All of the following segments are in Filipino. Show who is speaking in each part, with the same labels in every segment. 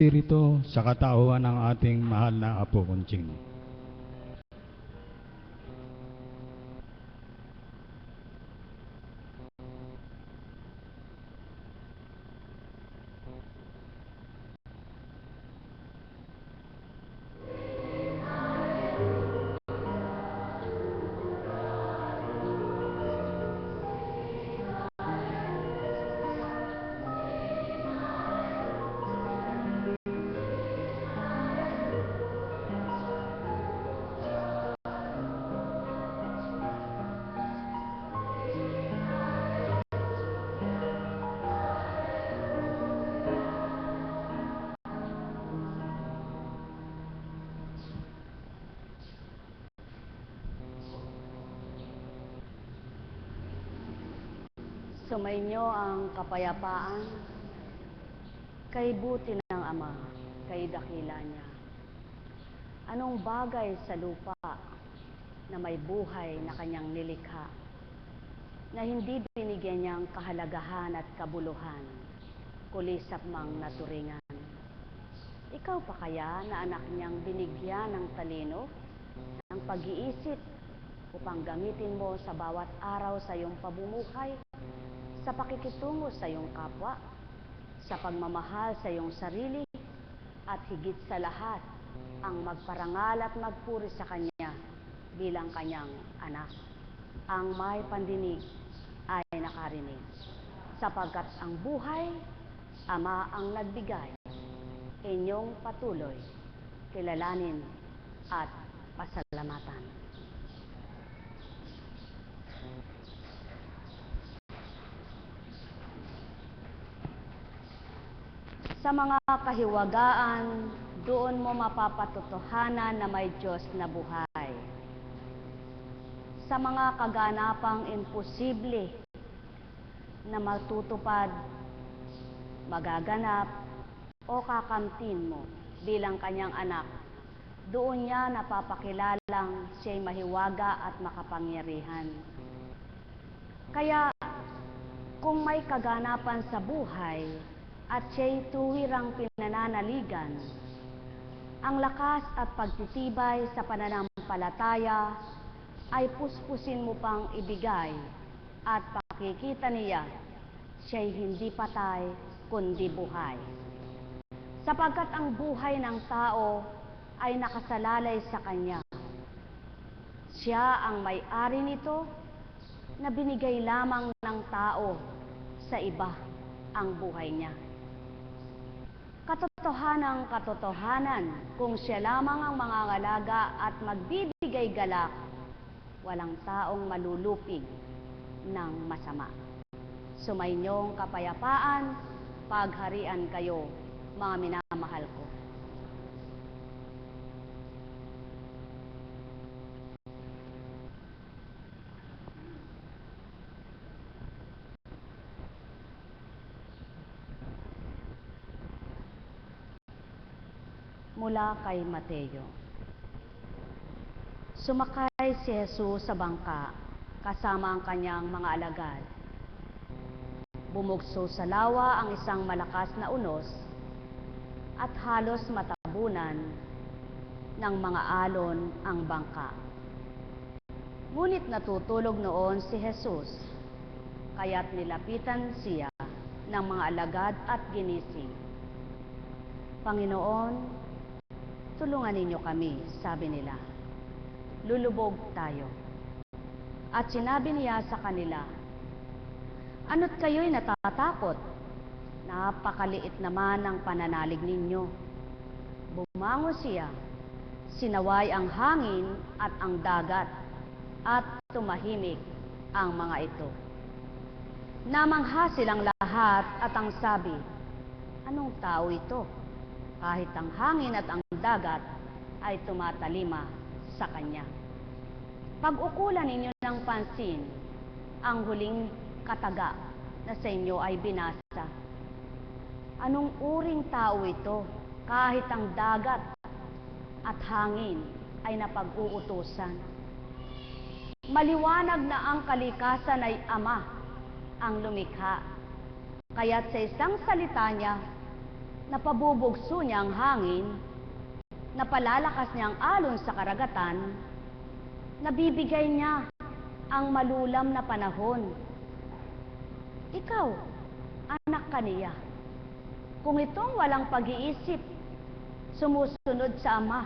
Speaker 1: Espiritu sa katauhan ng ating mahal na Apo Kunching.
Speaker 2: Sumainyo ang kapayapaan, kay buti ng Ama, kay dakila niya. Anong bagay sa lupa na may buhay na kanyang nilikha, na hindi binigyan niyang kahalagahan at kabuluhan, kulisap mang naturingan? Ikaw pa kaya na anak niyang binigyan ng talino, ng pag-iisip, upang gamitin mo sa bawat araw sa iyong pamumuhay, sa pakikitungo sa iyong kapwa, sa pagmamahal sa iyong sarili, at higit sa lahat, ang magparangal at magpuri sa Kanya bilang Kanyang anak. Ang may pandinig ay nakarinig, sapagkat ang buhay, Ama ang nagbigay. Inyong patuloy, kilalanin at pasalamatan. Sa mga kahiwagaan, doon mo mapapatotohanan na may Diyos na buhay. Sa mga kaganapang imposible na matutupad, magaganap o kakamtin mo bilang Kanyang anak, doon niya napapakilalang siya'y mahiwaga at makapangyarihan. Kaya, kung may kaganapan sa buhay, at siya'y tuwirang pinananaligan, ang lakas at pagtitibay sa pananampalataya ay puspusin mo pang ibigay at pakikita niya siya'y hindi patay kundi buhay. Sapagkat ang buhay ng tao ay nakasalalay sa Kanya. Siya ang may-ari nito na binigay lamang ng tao sa iba ang buhay niya. Katotohanang katotohanan, kung siya lamang ang mangangalaga at magbibigay galak, walang taong malulupig ng masama. Sumainyong kapayapaan, pagharian kayo, mga minamahal ko. Mula kay Mateo. Sumakay si Jesus sa bangka kasama ang kanyang mga alagad. Bumugso sa lawa ang isang malakas na unos at halos matabunan ng mga alon ang bangka. Ngunit natutulog noon si Jesus, kaya't nilapitan siya ng mga alagad at ginising. Panginoon, tulungan ninyo kami, sabi nila. Lulubog tayo. At sinabi niya sa kanila, ano't kayo'y natatakot? Napakaliit naman ang pananalig ninyo. Bumangon siya, sinaway ang hangin at ang dagat, at tumahimik ang mga ito. Namangha silang lahat at ang sabi, anong tao ito? Kahit ang hangin at ang dagat ay tumatalima sa Kanya. Pag-ukulan ninyo ng pansin ang huling kataga na sa inyo ay binasa. Anong uring tao ito? Kahit ang dagat at hangin ay napag-uutusan. Maliwanag na ang kalikasan ay Ama ang lumikha. Kaya't sa isang salita niya, napabubugso niya ang hangin, napalalakas niya ang alon sa karagatan, nabibigay niya ang malulam na panahon. Ikaw, anak ka niya. Kung itong walang pag-iisip, sumusunod sa Ama,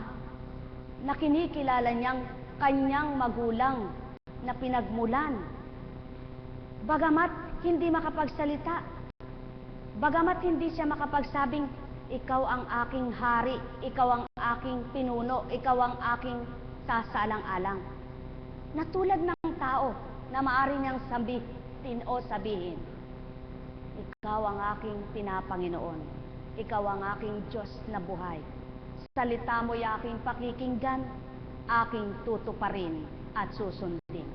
Speaker 2: na kinikilala niyang kanyang magulang na pinagmulan, bagamat hindi makapagsalita, bagamat hindi siya makapagsabing, ikaw ang aking hari, ikaw ang aking pinuno, ikaw ang aking sasalang-alang. Na tulad ng tao na maaari niyang sabihin, ikaw ang aking pinapanginoon, ikaw ang aking Diyos na buhay. Salita mo'y aking pakikinggan, aking tutuparin at susundin.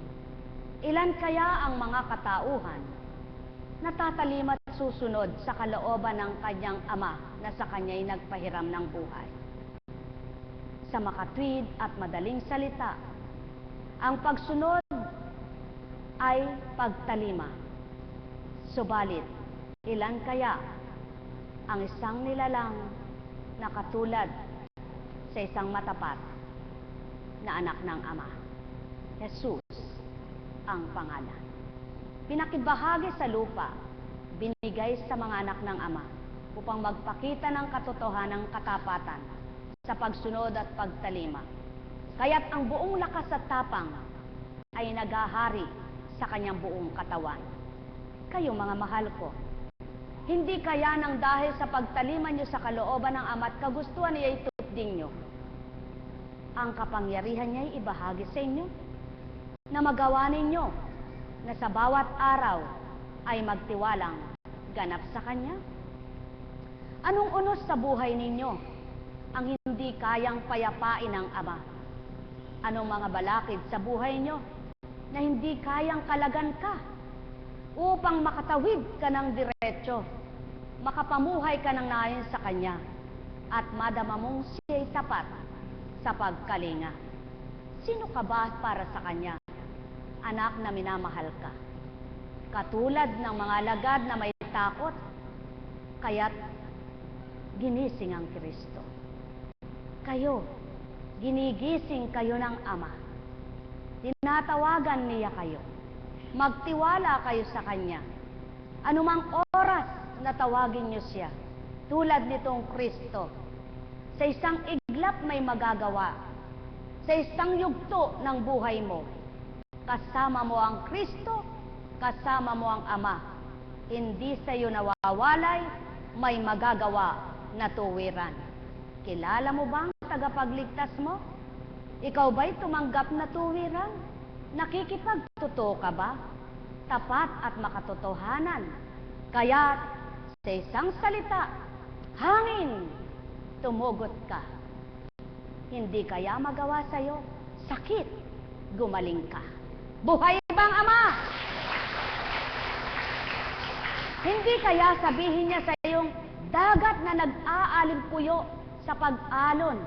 Speaker 2: Ilan kaya ang mga katauhan na tatalimat susunod sa kalooban ng kanyang Ama na sa kanya'y nagpahiram ng buhay? Sa makatwid at madaling salita, ang pagsunod ay pagtalima. Subalit, ilan kaya ang isang nilalang na katulad sa isang matapat na anak ng Ama? Jesus ang pangalan. Pinakibahagi sa lupa, binigay sa mga anak ng Ama upang magpakita ng katotohanan ng katapatan sa pagsunod at pagtalima. Kaya't ang buong lakas at tapang ay naghahari sa kanyang buong katawan. Kayo mga mahal ko, hindi kaya nang dahil sa pagtalima nyo sa kalooban ng Ama at kagustuhan niya itupding nyo, ang kapangyarihan niya'y ibahagi sa inyo, na magawa ninyo na sa bawat araw ay magtiwalang ganap sa Kanya? Anong unos sa buhay ninyo ang hindi kayang payapain ng Ama? Anong mga balakid sa buhay nyo na hindi kayang kalagan ka upang makatawid ka ng diretso, makapamuhay ka ng nayon sa Kanya, at madama mong siya'y tapat sa pagkalinga? Sino ka ba para sa Kanya, anak na minamahal ka? Katulad ng mga alagad na may takot, kaya't ginising ang Kristo. Kayo, ginigising kayo ng Ama. Tinatawagan niya kayo. Magtiwala kayo sa Kanya. Anumang oras na tawagin niyo siya, tulad nitong Kristo, sa isang iglap may magagawa, sa isang yugto ng buhay mo, kasama mo ang Kristo, kasama mo ang Ama. Hindi sa iyo nawawalay, may magagawa na tuwiran. Kilala mo ba ang tagapagligtas mo? Ikaw ba'y tumanggap na tuwiran? Nakikipagtotoo ka ba? Tapat at makatotohanan. Kaya sa isang salita, hangin, tumugot ka. Hindi kaya magawa sa iyo? Sakit, gumaling ka. Buhay bang Ama? Hindi kaya sabihin niya sa iyong dagat na nag-aalimpuyo sa pag-alon,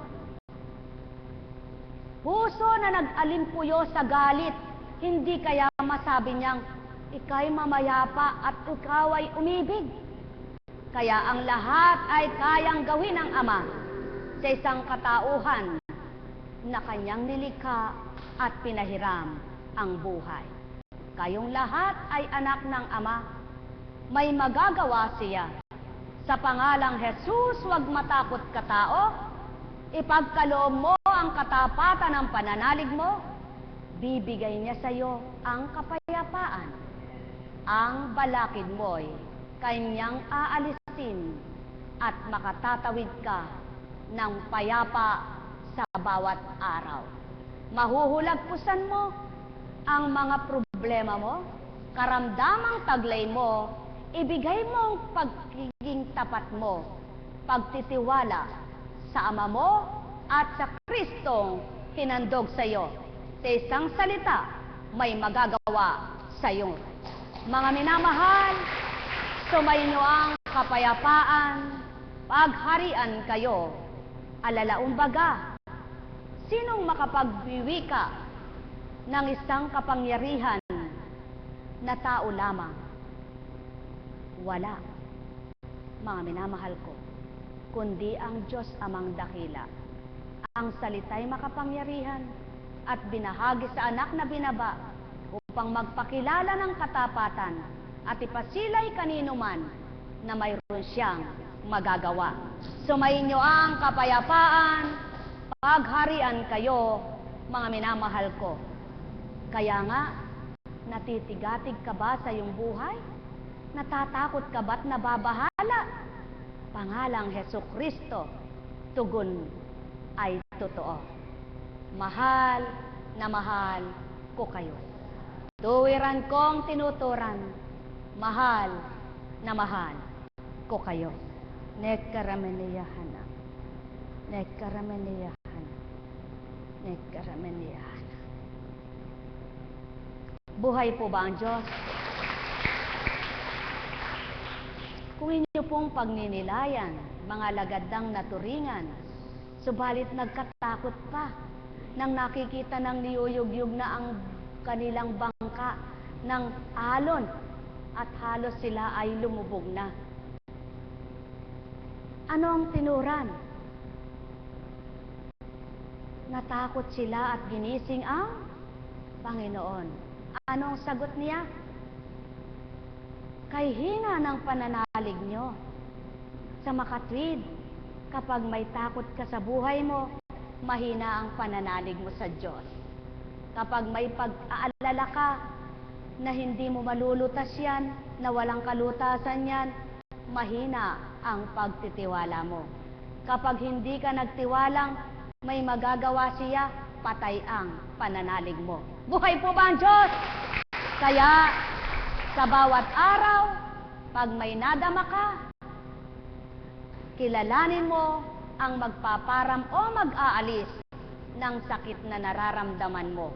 Speaker 2: puso na nag-alimpuyo sa galit, hindi kaya masabi niyang ika'y mamayapa at ikaw ay umibig? Kaya ang lahat ay kayang gawin ng Ama sa isang katauhan na Kanyang nilikha at pinahiram ang buhay. Kayong lahat ay anak ng Ama. May magagawa siya. Sa pangalang Jesus, huwag matakot ka tao. Ipagkaloob mo ang katapatan ng pananalig mo. Bibigay niya sa iyo ang kapayapaan. Ang balakid mo'y Kanyang aalisin at makatatawid ka ng payapa sa bawat araw. Mahuhulagpusan mo ang mga problema mo, karamdamang taglay mo, ibigay mo ang pagiging tapat mo, pagtitiwala sa Ama mo at sa Kristong hinandog sa iyo. Sa isang salita, may magagawa sa iyo. Mga minamahal, sumainyo ang kapayapaan, pagharian kayo. Alalaumbaga, sinong makapagwiwika ng isang kapangyarihan na tao lamang? Wala. Mga minamahal ko, kundi ang Diyos Amang dakila. Ang salita'y makapangyarihan at binahagi sa anak na binaba upang magpakilala ng katapatan at ipasilay kanino man na mayroon siyang magagawa. Sumainyo ang kapayapaan, pagharian kayo, mga minamahal ko. Kaya nga, natitigatig ka ba sa iyong buhay? Natatakot ka ba't nababahala? Pangalang Hesukristo, tugon ay totoo. Mahal na mahal ko kayo. Tuwiran kong tinuturan, mahal na mahal ko kayo. Nekaramaniyahana, nekaramaniyahana, nekaramaniyahana. Buhay po ba ang Diyos? Kung inyo pong pagninilayan, mga lagadang naturingan, subalit nagkatakot pa nang nakikita ng niyuyugyug na ang kanilang bangka ng alon at halos sila ay lumubog na. Ano ang tinuran? Natakot sila at ginising ang Panginoon. Anong sagot niya? Kay hina ng pananalig nyo. Sa makatwid, kapag may takot ka sa buhay mo, mahina ang pananalig mo sa Diyos. Kapag may pag-aalala ka na hindi mo malulutas yan, na walang kalutasan yan, mahina ang pagtitiwala mo. Kapag hindi ka nagtiwalang may magagawa siya, patay ang pananalig mo. Buhay po ba ang Diyos? Kaya, sa bawat araw, pag may nadama ka, kilalanin mo ang magpaparam o mag-aalis ng sakit na nararamdaman mo.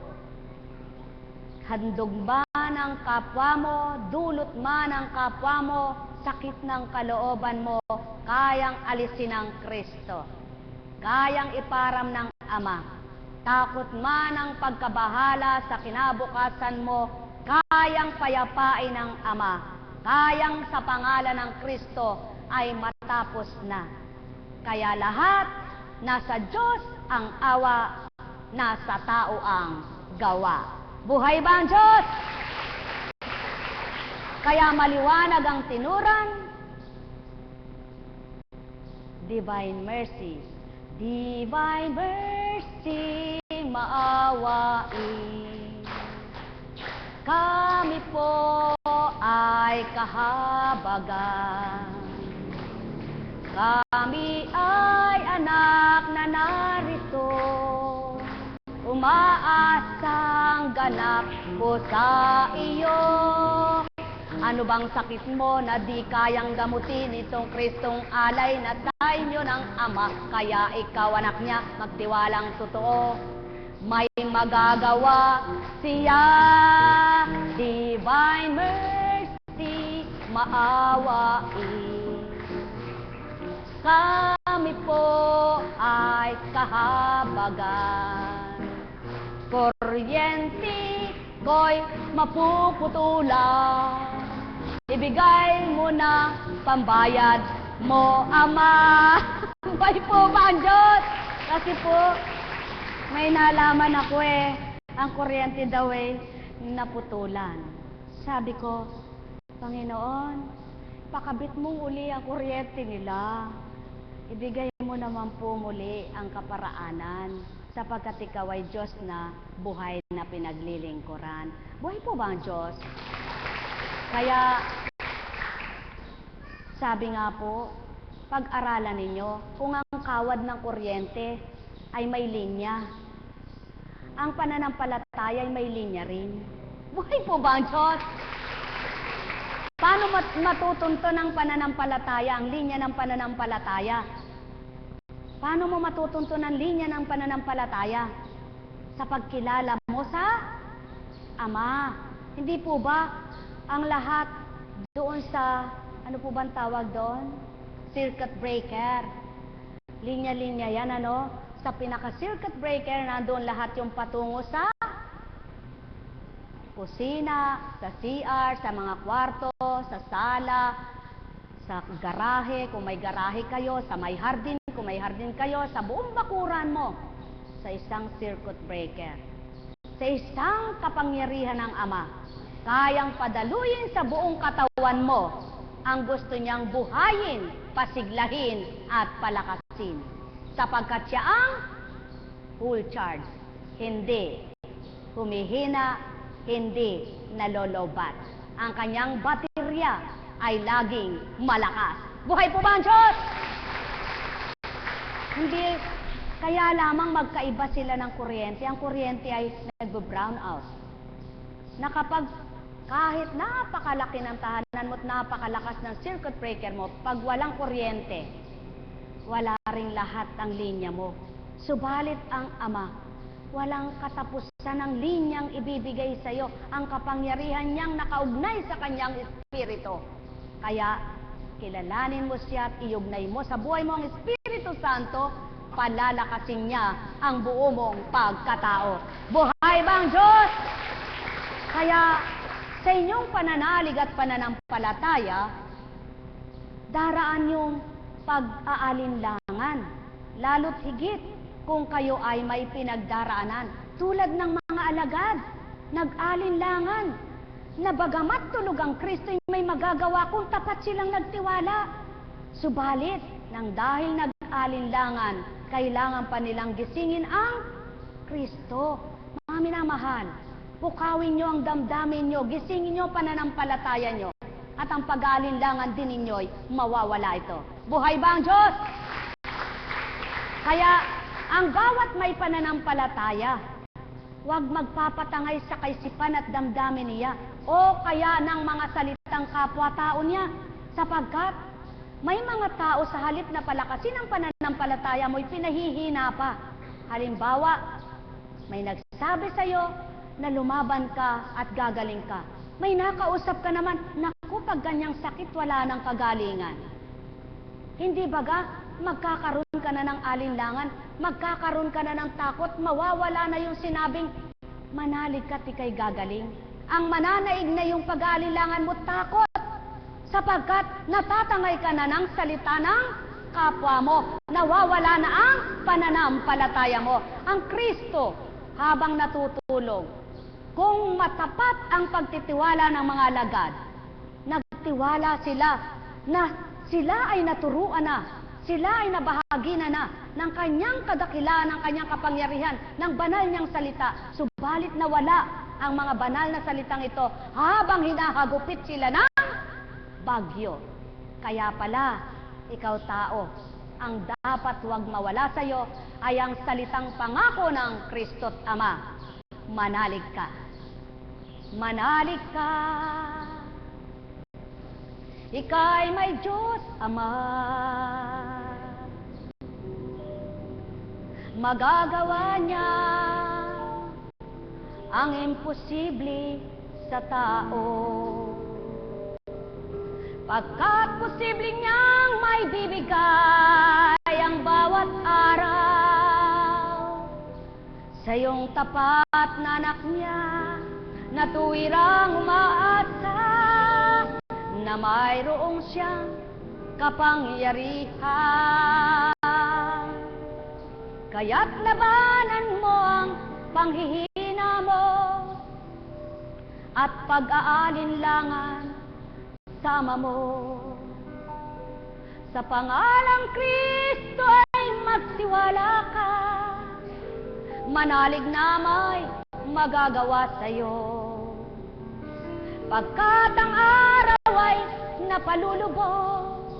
Speaker 2: Handog ba ng kapwa mo, dulot man ng kapwa mo, sakit ng kalooban mo, kayang alisin ng Kristo. Kayang iparam ng Ama. Takot man ang pagkabahala sa kinabukasan mo, kayang payapain ng Ama. Kayang sa pangalan ng Kristo ay matapos na. Kaya lahat, nasa Diyos ang awa, nasa tao ang gawa. Buhay ba ang Diyos? Kaya maliwanag ang tinuran, Divine Mercy. Divine Mercy, maawain. Kami po ay kahabagan. Kami ay anak na narito. Umaasang ganap po sa iyo. Ano bang sakit mo na di kayang gamutin itong Kristong alay na tayo ng Ama? Kaya ikaw anak niya, magtiwalang totoo. May magagawa siya. Divine Mercy, maawain. Kami po ay kahabagan. Kuryente ko'y mapuputulan. Ibigay mo na pambayad mo, Ama. Buhay po ba ang Diyos? Kasi po, may nalaman ako ang kuryente daw naputulan. Sabi ko, Panginoon, pakabit mo uli ang kuryente nila. Ibigay mo naman po muli ang kaparaanan, sapagkat ikaw ay Diyos na buhay na pinaglilingkuran. Buhay po ba ang Diyos? Kaya, sabi nga po, pag-aralan ninyo, kung ang kawad ng kuryente ay may linya, ang pananampalataya ay may linya rin. Buhay po ba ang Diyos? Paano matutunto ng pananampalataya, ang linya ng pananampalataya? Paano mo matutunto ng linya ng pananampalataya? Sa pagkilala mo sa Ama. Hindi po ba ang lahat doon sa, ano po bang tawag doon? Circuit breaker. Linya-linya yan, ano? Sa pinaka-circuit breaker, nandoon lahat yung patungo sa kusina, sa CR, sa mga kwarto, sa sala, sa garahe, kung may garahe kayo, sa may hardin, kung may hardin kayo, sa buong bakuran mo, sa isang circuit breaker, sa isang kapangyarihan ng Ama, kayang padaluyin sa buong katawan mo ang gusto niyang buhayin, pasiglahin, at palakasin. Sapagkat siya ang full charge, hindi humihina, hindi nalolobat. Ang kanyang baterya ay laging malakas. Buhay po ba ang Diyos? Hindi, kaya lamang magkaiba sila ng kuryente. Ang kuryente ay nag-brown out. Na kapag kahit napakalaki ng tahanan mo at napakalakas ng circuit breaker mo, pag walang kuryente, wala ring lahat ang linya mo. Subalit ang Ama, walang katapusan ng linyang ibibigay sa iyo. Ang kapangyarihan niyang nakaugnay sa kanyang espiritu. Kaya, kilalanin mo siya at iugnay mo sa buhay mo ang Espiritu Santo, palalakasin niya ang buo mong pagkatao. Buhay ba ang Diyos? Kaya, sa inyong pananalig at pananampalataya, daraan yung pag-aalinlangan, lalo't higit kung kayo ay may pinagdaraanan. Tulad ng mga alagad, nag-alinlangan, na bagamat tulog ang Kristo, may magagawa kung tapat silang nagtiwala. Subalit, nang dahil nag-alinlangan, kailangan pa nilang gisingin ang Kristo. Mga minamahal, pukawin nyo ang damdamin nyo, gisingin nyo ang pananampalataya nyo, at ang pag-aalinlangan din ninyo'y mawawala ito. Buhay ba ang Diyos? Kaya, ang bawat may pananampalataya, huwag magpapatangay sa kaisipan at damdamin niya, o kaya ng mga salitang kapwa-tao niya, sapagkat may mga tao sa halip na palakasin ang pananampalataya mo'y pinahihina pa. Halimbawa, may nagsabi sa'yo na lumaban ka at gagaling ka. May nakausap ka naman, naku, pag ganyang sakit, wala ng kagalingan. Hindi baga, magkakaroon ka na ng alinlangan, magkakaroon ka na ng takot, mawawala na yung sinabing, manalig ka, tikay gagaling. Ang mananaig na yung pag-aalilangan mo, takot, sapagkat natatangay ka na ng salita ng kapwa mo, nawawala na ang pananampalataya mo. Ang Kristo, habang natutulog, kung matapat ang pagtitiwala ng mga alagad, nagtiwala sila na sila ay naturuan na, sila ay nabahagi na ng kanyang kadakilaan, ng kanyang kapangyarihan, ng banal niyang salita. Subalit nawala ang mga banal na salitang ito habang hinahagupit sila ng bagyo. Kaya pala, ikaw tao, ang dapat huwag mawala sa iyo ay ang salitang pangako ng Kristo't Ama. Manalig ka. Manalig ka. Ika'y may Diyos Ama. Magagawa niya ang imposible sa tao. Pagkat posible niyang may bibigay ang bawat araw sa iyong tapat na anak niya na tuwirang umaasa na mayroong siyang kapangyarihan. Kaya't labanan mo ang panghihina mo at pag-aalinlangan sama mo. Sa pangalang Kristo ay magtiwala ka, manalig na may magagawa sa'yo. Pagkat ang araw ay napalulubog,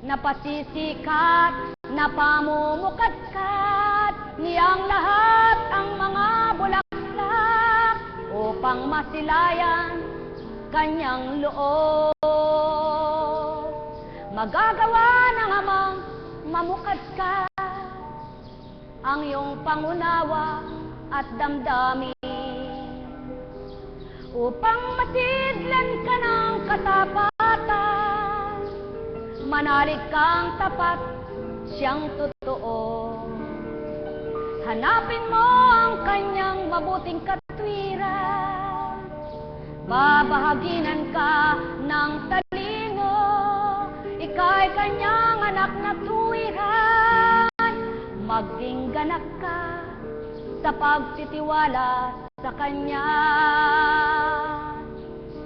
Speaker 2: napasisikat, napamumukadkat niyang lahat ang mga bulaklak upang masilayan kanyang loob. Magagawa ng Amang mamukadkat ang iyong pangunawa at damdamin upang masidlan ka ng katapatan. Manalig kang tapat, siyang totoo. Hanapin mo ang kanyang mabuting katwiran. Babahaginan ka ng talino kanyang anak na tuwiran, maging ganap ka sa pagtitiwala sa kanya,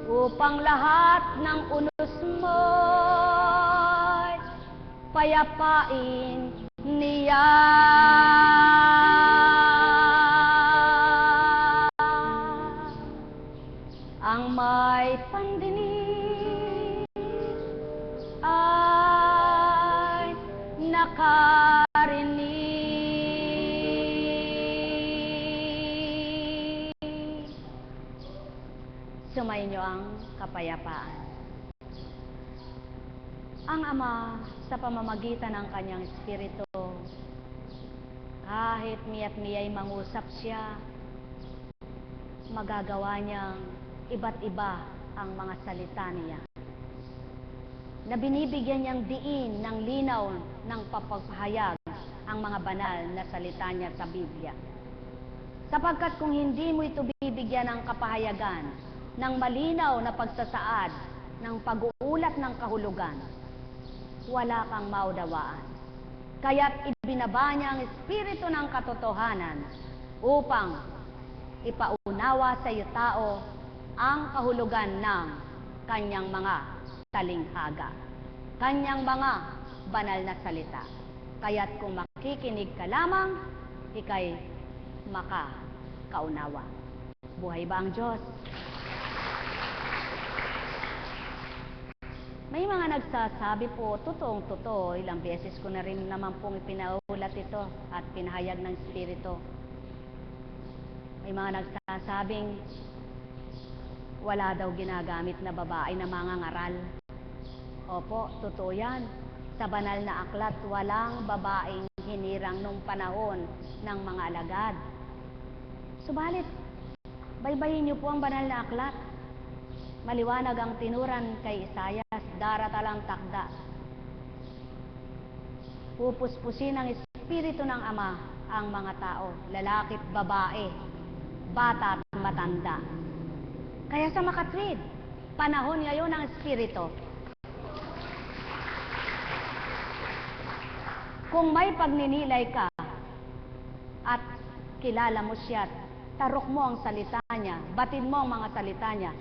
Speaker 2: upang lahat ng unos mo'y payapain niya. Ang may pandinig ay nakarinig. Sumainyo ang kapayapaan. Ang Ama, sa pamamagitan ng kanyang Espiritu, kahit miya't miya'y mangusap siya, magagawa niyang iba't iba ang mga salita niya, na binibigyan niyang diin ng linaw ng papagpahayag ang mga banal na salita niya sa Biblia. Sapagkat kung hindi mo ito bibigyan ng kapahayagan, ng malinaw na pagsasaad, ng pag-uulat ng kahulugan, wala kang maudawaan. Kaya't ibinaba niya ang Espiritu ng katotohanan upang ipaunawa sa iyo tao ang kahulugan ng kanyang mga talinghaga, kanyang mga banal na salita. Kaya't kung makikinig ka lamang, ika'y makakaunawa. Buhay ba ang Diyos? May mga nagsasabi po, totoong-totoo, ilang beses ko na rin naman pong ipinaulat ito at pinahayag ng Espiritu. May mga nagsasabing, wala daw ginagamit na babae na mangangaral. Opo, totoo yan. Sa banal na aklat, walang babaeng hinirang nung panahon ng mga alagad. Subalit, baybayin niyo po ang banal na aklat. Maliwanag ang tinuran kay Isayas, daratalang takda. Pupuspusin ng Espiritu ng Ama ang mga tao, lalaki't babae, bata at matanda. Kaya sa makatwid, panahon ngayon ng Espiritu. Kung may pagninilay ka at kilala mo siya, tarok mo ang salita niya, batid mo ang mga salita niya,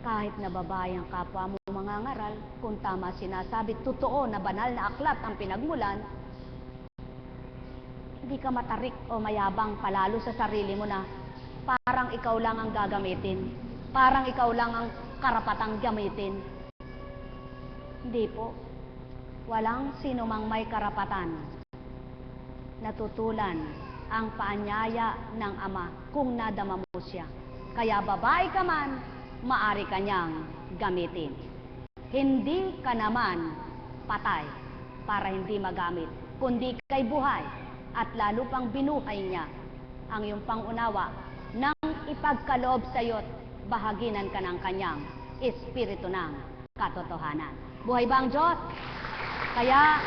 Speaker 2: kahit na babae ang kapwa mo mangangaral, kung tama sinasabi, totoo na banal na aklat ang pinagmulan, hindi ka matarik o mayabang palalo sa sarili mo na parang ikaw lang ang gagamitin, parang ikaw lang ang karapatang gamitin. Hindi po. Walang sino mang may karapatan na tutulan ang paanyaya ng Ama kung nadama mo siya. Kaya babae ka man, maari ka niyang gamitin. Hindi ka naman patay para hindi magamit, kundi kay buhay at lalo pang binuhay niya ang iyong pangunawa nang ipagkaloob sa iyo't bahaginan ka ng kanyang Espiritu ng katotohanan. Buhay ba ang Diyos? Kaya,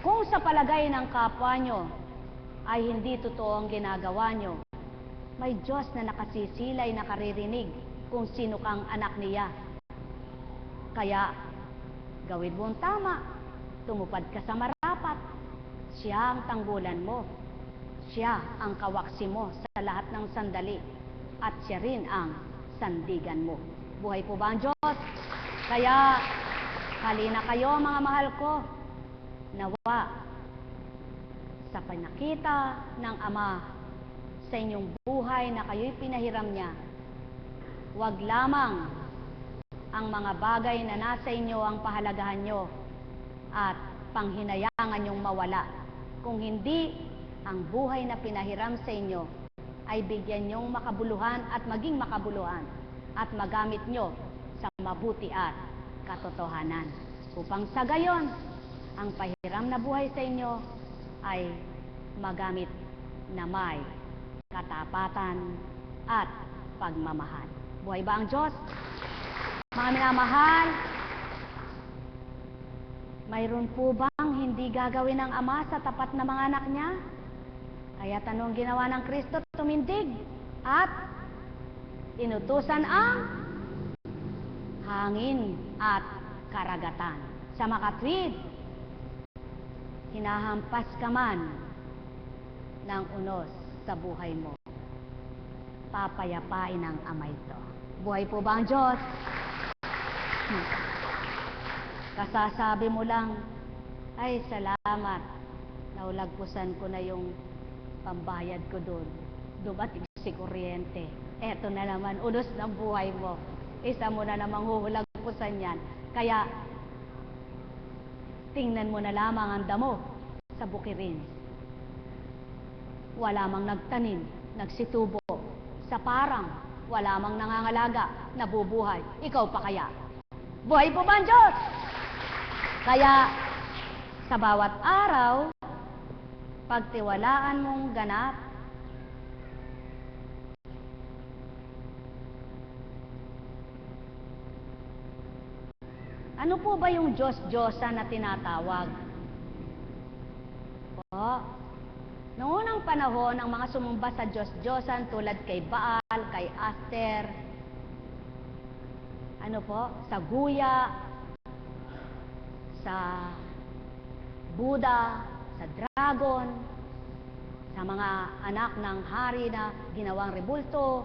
Speaker 2: kung sa palagay ng kapwa nyo ay hindi totoo ang ginagawa nyo, may Diyos na nakasisilay, nakaririnig kung sino kang anak niya. Kaya, gawin mo ang tama, tumupad ka sa marapat, siya ang tanggulan mo, siya ang kawaksi mo sa lahat ng sandali, at siya rin ang sandigan mo. Buhay po ba ang Diyos? Kaya, halina kayo mga mahal ko, nawa sa pinakita ng Ama sa inyong buhay na kayo'y pinahiram niya, wag lamang ang mga bagay na nasa inyo ang pahalagahan nyo at panghinayangan nyong mawala. Kung hindi, ang buhay na pinahiram sa inyo ay bigyan nyong makabuluhan at maging makabuluhan at magamit nyo sa mabuti at katotohanan. Upang sa gayon, ang pahiram na buhay sa inyo ay magamit na may katapatan at pagmamahal. Buhay ba ang Diyos? Mga minamahal, mayroon po bang hindi gagawin ng Ama sa tapat na mga anak niya? Kaya tanong ginawa ng Kristo, tumindig at inutusan ang hangin at karagatan. Sa makatwid, hinahampas ka man ng unos sa buhay mo. Papayapain ng Ama ito. Buhay po ba ang Diyos? Kasasabi mo lang, ay salamat, naulagpusan ko na yung pambayad ko doon. Dumating si kuryente. Eto na naman, unos ng buhay mo. Isa mo na namang huhulagpusan yan. Kaya, tingnan mo na lamang ang damo sa bukirin. Wala mang nagtanim, nagsitubo. Sa parang, wala mang nangangalaga, nabubuhay. Ikaw pa kaya? Buhay po ba ang Diyos? Kaya, sa bawat araw, pagtiwalaan mong ganap, ano po ba yung Diyos-Diyosan na tinatawag? Po, noong unang panahon, ang mga sumamba sa Diyos-Diyosan tulad kay Baal, kay Aster, ano po, sa Guya, sa Buddha, sa Dragon, sa mga anak ng hari na ginawang rebulto.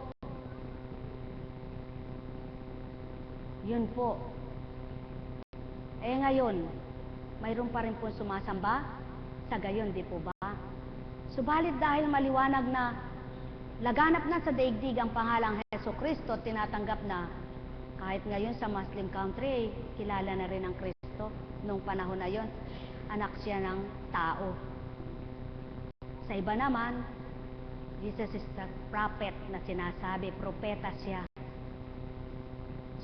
Speaker 2: Yun po. Ngayon, mayroon pa rin po sumasamba? Sa gayon, di po ba? Subalit dahil maliwanag na laganap na sa daigdig ang pangalang Jesucristo, tinatanggap na kahit ngayon sa Muslim country, kilala na rin ang Kristo. Nung panahon na yon, anak siya ng tao. Sa iba naman, Jesus is the prophet na sinasabi, propeta siya.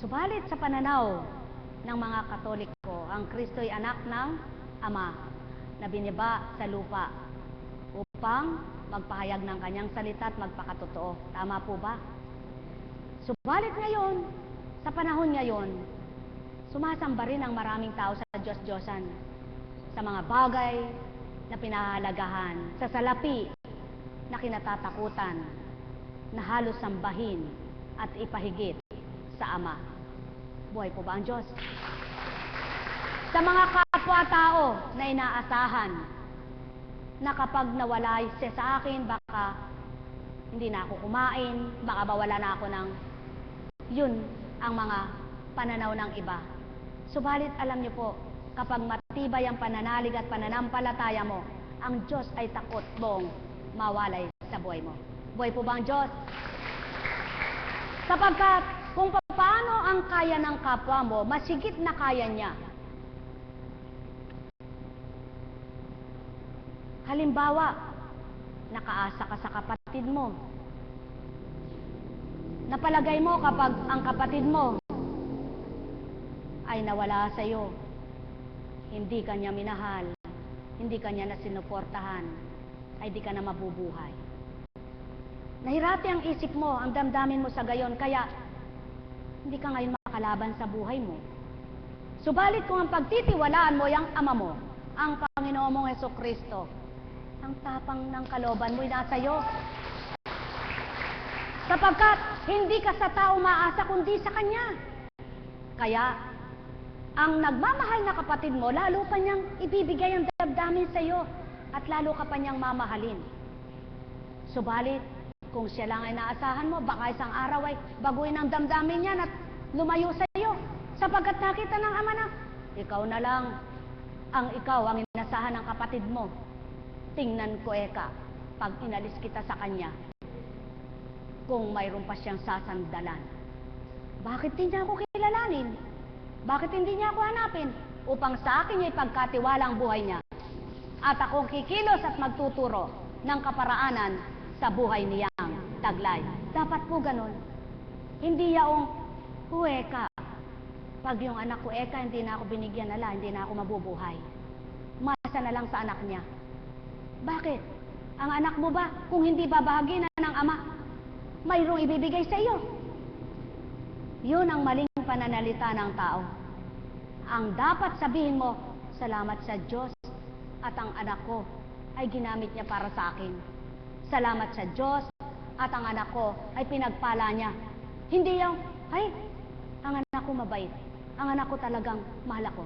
Speaker 2: Subalit sa pananaw ng mga Katoliko, ang Kristo ay anak ng Ama na biniba sa lupa upang magpahayag ng kanyang salita at magpakatotoo. Tama po ba? Subalit ngayon, sa panahon ngayon, sumasamba rin ang maraming tao sa Diyos-Diyosan, sa mga bagay na pinahalagahan, sa salapi na kinatatakutan, na halos sambahin at ipahigit sa Ama. Buhay po ba ang Diyos? Sa mga kapwa-tao na inaasahan, na kapag nawala siya sa akin, baka hindi na ako kumain, baka mawala na ako ng... Yun ang mga pananaw ng iba. Subalit alam niyo po, kapag matibay ang pananalig at pananampalataya mo, ang Diyos ay takot mong mawalay sa buhay mo. Buhay po ba ang Diyos? Sapagkat kung paano ang kaya ng kapwa mo, masigit na kaya niya. Halimbawa, nakaasa ka sa kapatid mo. Napalagay mo kapag ang kapatid mo ay nawala sa iyo, hindi ka niya minahal, hindi ka niya nasinuportahan, ay di ka na mabubuhay. Nahirati ang isip mo, ang damdamin mo sa gayon, kaya hindi ka ngayon makalaban sa buhay mo. Subalit kung ang pagtitiwalaan mo yung Ama mo, ang Panginoon mong Jesucristo, ang tapang ng kalooban mo'y nasa iyo. Sapagkat hindi ka sa tao maasa kundi sa Kanya. Kaya, ang nagmamahal na kapatid mo, lalo pa niyang ibibigay ang damdamin sa iyo at lalo ka pa niyang mamahalin. Subalit, kung siya lang ay naasahan mo, baka isang araw ay baguhin ang damdamin niya at lumayo sa iyo. Sapagkat nakita ng Ama na, ikaw na lang ikaw ang inasahan ng kapatid mo. Tingnan ko eka, pag inalis kita sa kanya, kung mayroon pa siyang sasandalan. Bakit hindi niya ako kilalanin? Bakit hindi niya ako hanapin? Upang sa akin niya ipagkatiwala ang buhay niya. At akong kikilos at magtuturo ng kaparaanan sa buhay niyang taglay. Dapat po ganun. Hindi yaong, eka, pag yung anak ko eka, hindi na ako binigyan nala, hindi na ako mabubuhay. Masa na lang sa anak niya. Bakit? Ang anak mo ba, kung hindi babahagi na ng Ama, mayroong ibibigay sa iyo? Yun ang maling pananalita ng tao. Ang dapat sabihin mo, salamat sa Diyos at ang anak ko ay ginamit niya para sa akin. Salamat sa Diyos at ang anak ko ay pinagpala niya. Hindi yung, ay, ang anak ko mabait. ang anak ko talagang mahal ako.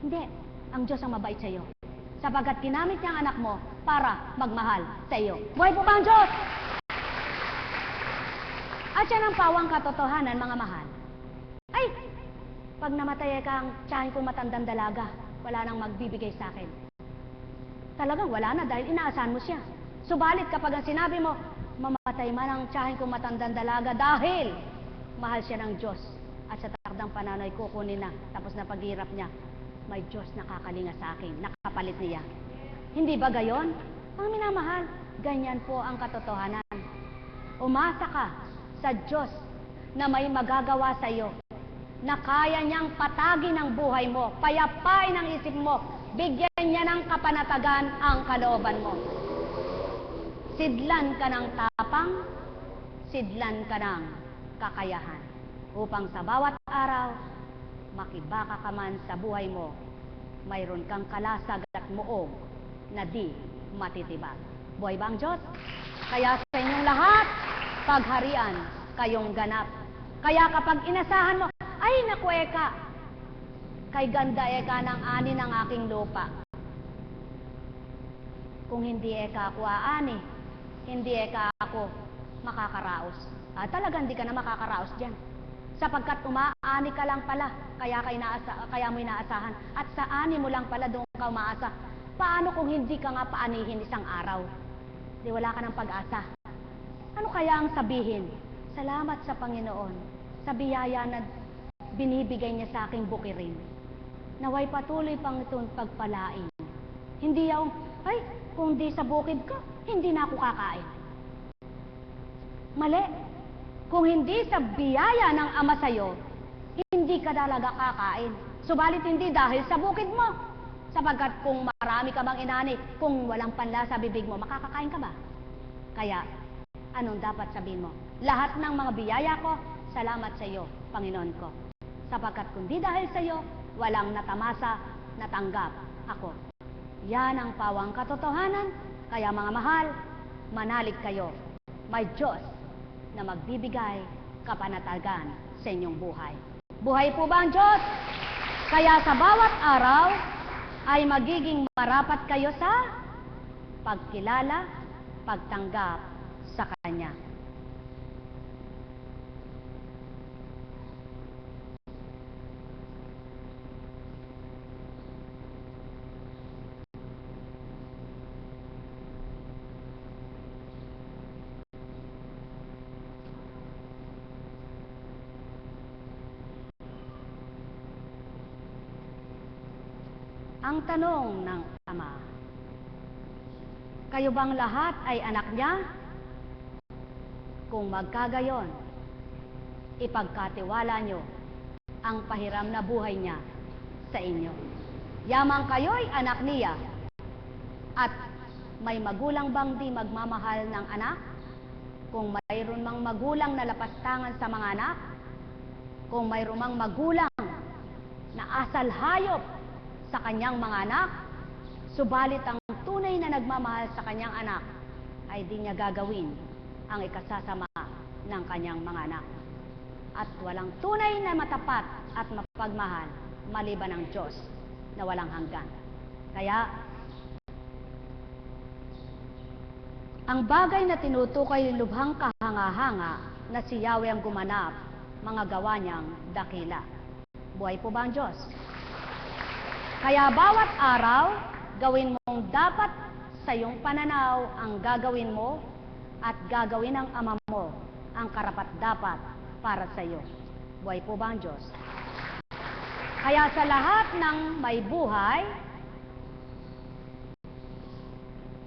Speaker 2: Hindi, ang Diyos ang mabait sa iyo. Sapagkat ginamit niya ang anak mo para magmahal sa iyo. Buhay po ba ang Diyos? At yan ang pawang katotohanan, mga mahal. Ay, pag namatay kang tiyahin kong matandang dalaga, wala nang magbibigay sa akin. Talagang wala na dahil inaasahan mo siya. Subalit kapag ang sinabi mo, mamatay man ang tiyahin kong matandang dalaga dahil mahal siya ng Diyos at sa takdang panahon ay kukunin na tapos na paghirap niya, may Diyos nakakalinga sa akin, nakapalit niya. Hindi ba gayon? Ang minamahal, ganyan po ang katotohanan. Umasa ka sa Diyos na may magagawa sa iyo, na kaya niyang patagin ang buhay mo, payapain ang isip mo, bigyan niya ng kapanatagan ang kalooban mo. Sidlan ka ng tapang, sidlan ka ng kakayahan, upang sa bawat araw, makibaka ka man sa buhay mo, mayroon kang kalasag at muog na di matitibag. Buhay ba ang Diyos? Kaya sa inyong lahat, pagharian kayong ganap. Kaya kapag inasahan mo, ay naku eka, kay ganda eka ng ani ng aking lupa. Kung hindi eka ako aani, hindi eka ako makakaraos. Talagang hindi ka na makakaraos dyan. Sapagkat umaani ka lang pala, kaya mo inaasahan. At sa ani mo lang pala doon ka umaasa. Paano kung hindi ka nga paanihin isang araw? Di wala ka ng pag-asa. Ano kaya ang sabihin? Salamat sa Panginoon, sa biyaya na binibigay niya sa aking bukirin. Naway patuloy pang itong pagpalain. Hindi yung, ay, kung di sa bukid ko, hindi na ako kakain. Mali. Kung hindi sa biyaya ng Ama sa'yo, hindi ka talaga kakain. Subalit hindi dahil sa bukid mo. Sapagkat kung marami ka bang inani, kung walang panla sa bibig mo, makakakain ka ba? Kaya, anong dapat sabihin mo? Lahat ng mga biyaya ko, salamat sa iyo, Panginoon ko. Sapagkat kung di dahil sa iyo, walang natamasa, natanggap ako. Yan ang pawang katotohanan. Kaya mga mahal, manalig kayo. May Diyos na magbibigay kapanatagan sa inyong buhay. Buhay po ba ang Diyos? Kaya sa bawat araw ay magiging marapat kayo sa pagkilala, pagtanggap sa Kanya. Ang tanong ng Ama, kayo bang lahat ay anak niya? Kung magkagayon, ipagkatiwala nyo ang pahiram na buhay niya sa inyo. Yamang kayo'y anak niya, at may magulang bang di magmamahal ng anak? Kung mayroon mang magulang na lapastangan sa mga anak, kung mayroon mang magulang na asal hayop sa kanyang mga anak, subalit ang tunay na nagmamahal sa kanyang anak ay di niya gagawin ang ikasasama ng kanyang mga anak. At walang tunay na matapat at mapagmahal maliban ng Diyos na walang hanggan. Kaya, ang bagay na tinutukoy lubhang kahanga-hanga na si Yahweh ang gumanap, mga gawa niyang dakila. Buhay po ba ang Diyos? Kaya bawat araw, gawin mong dapat sa iyong pananaw ang gagawin mo at gagawin ng Ama mo ang karapat-dapat para sa iyo. Buhay po ba ang Diyos? Kaya sa lahat ng may buhay,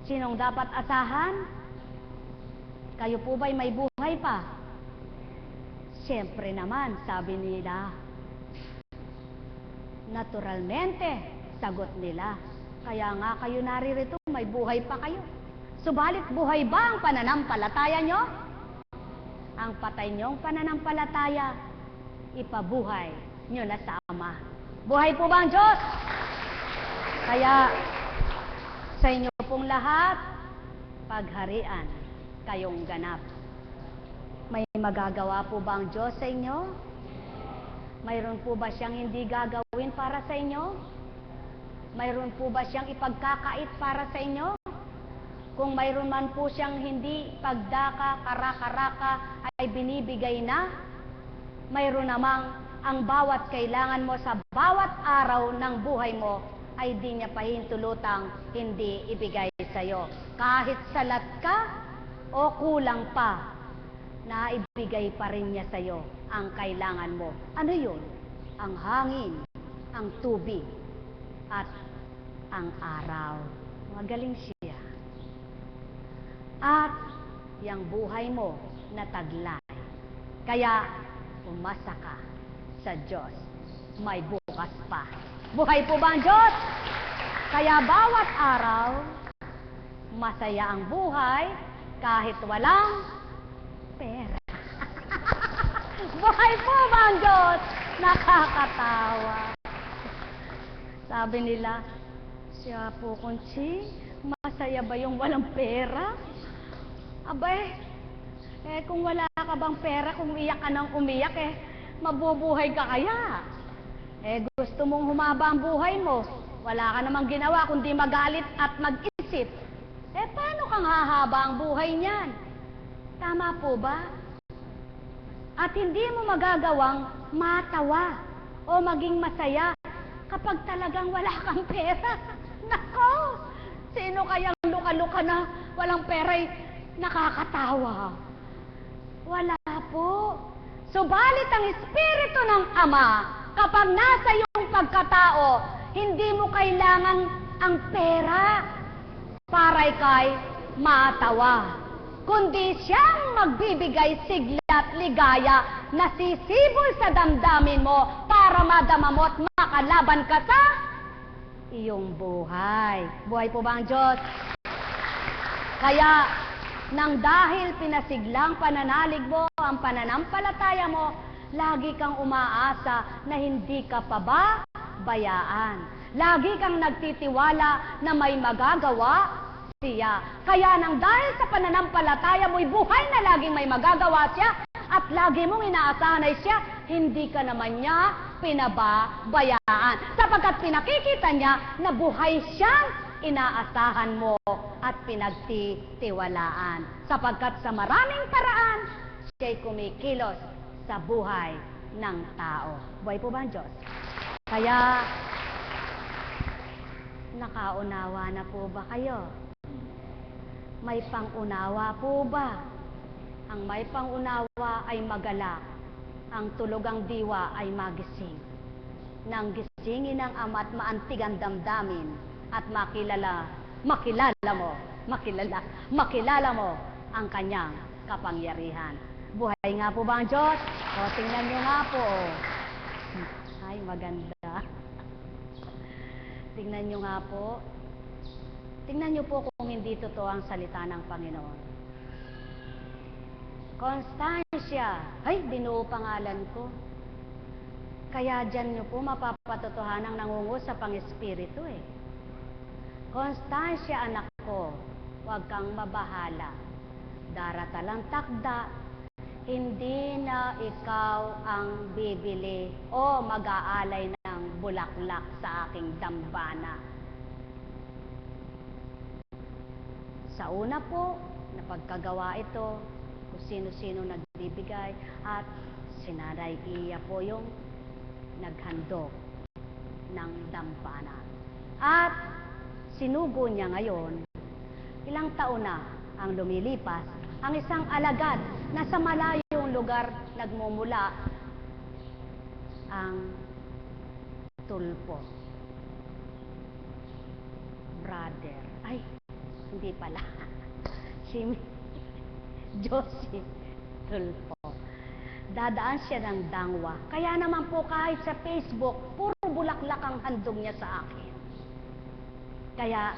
Speaker 2: sinong dapat asahan? Kayo po ba'y may buhay pa? Siyempre naman, sabi nila. Naturalmente, sagot nila. Kaya nga kayo naririto, may buhay pa kayo. Subalit buhay ba ang pananampalataya nyo? Ang patay nyong pananampalataya, ipabuhay nyo na sa Ama. Buhay po ba ang Diyos? Kaya sa inyo pong lahat, pagharian kayong ganap. May magagawa po ba ang Diyos sa inyo? Mayroon po ba siyang hindi gagawin para sa inyo? Mayroon po ba siyang ipagkakait para sa inyo? Kung mayroon man po siyang hindi pagdaka, karaka-raka ay binibigay na, mayroon namang ang bawat kailangan mo sa bawat araw ng buhay mo ay di niya pahintulutang hindi ibigay sa iyo. Kahit salat ka o kulang pa, naibigay pa rin niya sa iyo ang kailangan mo. Ano yun? Ang hangin, ang tubig, at ang araw. Magaling siya. At yung buhay mo na taglay. Kaya, umasa ka sa Diyos. May bukas pa. Buhay po ba ang Diyos? Kaya bawat araw, masaya ang buhay kahit walang pera. Buhay po ba ang Diyos? Nakakatawa. Sabi nila, siya po, Conchi, masaya ba yung walang pera? Abay, kung wala ka bang pera, kung umiyak ka ng umiyak, mabubuhay ka kaya? Gusto mong humaba ang buhay mo, wala ka namang ginawa kundi magalit at mag-isip. Paano kang hahaba ang buhay niyan? Tama po ba? At hindi mo magagawang matawa o maging masaya kapag talagang wala kang pera. Nako! Sino kayang luka-luka na walang pera'y nakakatawa? Wala po. Subalit ang Espiritu ng Ama, kapag nasa iyong pagkatao, hindi mo kailangan ang pera para ikay matawa, kundi siyang magbibigay sigla at ligaya na sisibol sa damdamin mo para madama mo at makalaban ka sa iyong buhay. Buhay po ba ang Diyos? Kaya, nang dahil pinasiglang pananalig mo ang pananampalataya mo, lagi kang umaasa na hindi ka pababayaan. Lagi kang nagtitiwala na may magagawa siya. Kaya nang dahil sa pananampalataya mo'y buhay na laging may magagawa siya at lagi mong inaasahan ay siya, hindi ka naman niya pinababayaan. Sapagkat pinakikita niya na buhay siyang inaasahan mo at pinagtitiwalaan. Sapagkat sa maraming paraan, siya'y kumikilos sa buhay ng tao. Buhay po ba ang Diyos? Kaya, nakaunawa na po ba kayo? May pangunawa po ba? Ang may pangunawa ay magalak. Ang tulogang diwa ay magising. Nang gisingin ng Ama at maantig ang damdamin at makilala mo ang kanyang kapangyarihan. Buhay nga po ba ang Diyos? O, tingnan nyo nga po. Ay, maganda. Tingnan nyo nga po. Tingnan nyo po kung hindi totoo ang salita ng Panginoon. Constancia. Ay, binuo pangalan ko. Kaya dyan nyo po mapapatotohanang nangungo sa Pang-Espiritu Constancia, anak ko, huwag kang mabahala. Daratalang takda, hindi na ikaw ang bibili o mag-aalay ng bulaklak sa aking dambana. Sa una po, napagkagawa ito, kung sino-sino nagbibigay, at si Nanay Iya po yung naghandog ng dambana. At sinugo niya ngayon, ilang taon na ang lumilipas, ang isang alagad na sa malayong lugar nagmumula ang tulpo. Brother. Ay, hindi pala. Si Josie Tulpo. Dadaan siya ng dangwa. Kaya naman po kahit sa Facebook, puro bulaklak ang handog niya sa akin. Kaya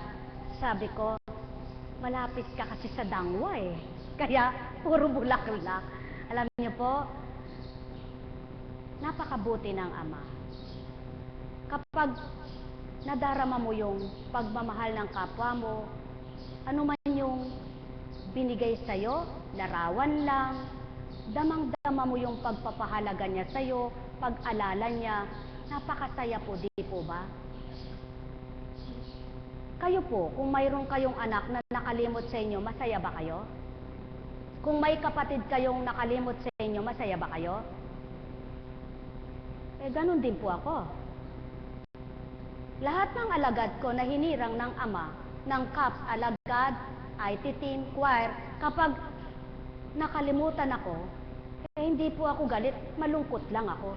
Speaker 2: sabi ko, malapit ka kasi sa dangwa Kaya puro bulaklak. Alam niyo po, napakabuti ng Ama. Kapag nadarama mo yung pagmamahal ng kapwa mo, ano man yung binigay sa'yo, larawan lang, damang-dama mo yung pagpapahalaga niya sa'yo, pag-alala niya, napakasaya po, di po ba? Kayo po, kung mayroon kayong anak na nakalimot sa inyo, masaya ba kayo? Kung may kapatid kayong nakalimot sa inyo, masaya ba kayo? Ganun din po ako. Lahat ng alagad ko na hinirang ng ama, ng CAPS, alagad, IT team, choir, kapag nakalimutan ako, hindi po ako galit, malungkot lang ako.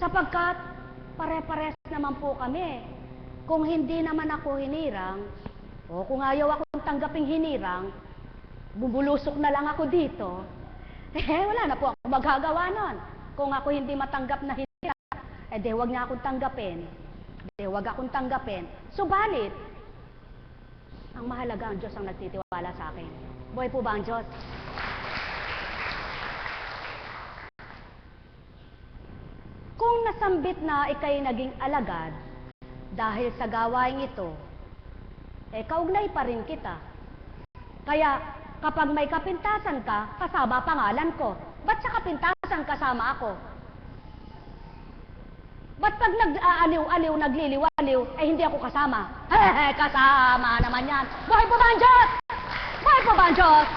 Speaker 2: Sapagkat pare-pares naman po kami. Kung hindi naman ako hinirang, o kung ayaw akong tanggaping hinirang, bubulusok na lang ako dito, wala na po ako magagawa nun. Kung ako hindi matanggap na hinirang, wag niya akong tanggapin. Wag akong tanggapin. Subalit, ang mahalaga ang Diyos ang nagtitiwala sa akin. Buhay po ba ang Diyos? Kung nasambit na ikay naging alagad, dahil sa gawain ito, kaugnay pa rin kita. Kaya, kapag may kapintasan ka, kasama pangalan ko. Ba't sa kapintasan kasama ako? Ba't pag nag-aaliw-aliw, nagliliwaliw, hindi ako kasama? Kasama naman yan. Buhay po ba ang Diyos? Buhay po ba ang Diyos?